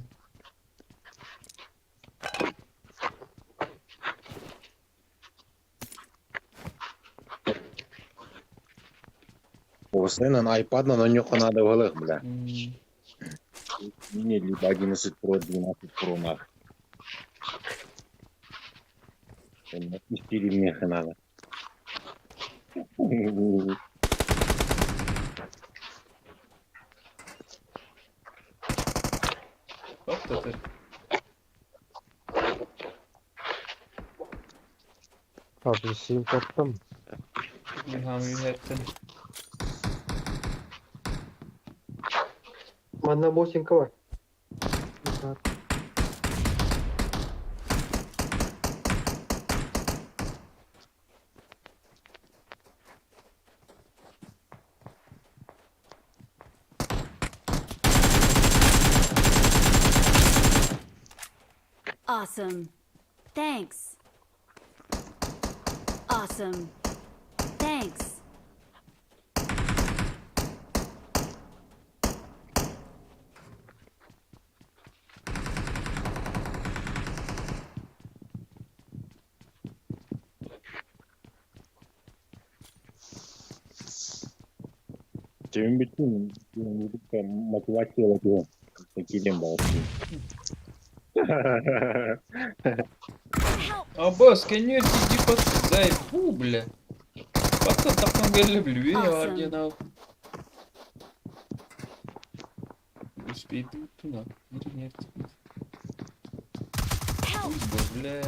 Осынан айпадынан онёко надо было, бля. Не, либо 11 Pro, 12 Pro нахуй. На 4 меха надо. Bak da dur. Abi şeyim kattım. İlham Ülhettin. Bende boşinka var. Awesome. Thanks. Awesome. Thanks. Cebim bütün motivasyon yapıyor. Gideyim bakayım. Аббас, конечно, иди подстай, фу, бля. Пацан так много люблю, Awesome. орденал. Успеет туда, нет. Бля.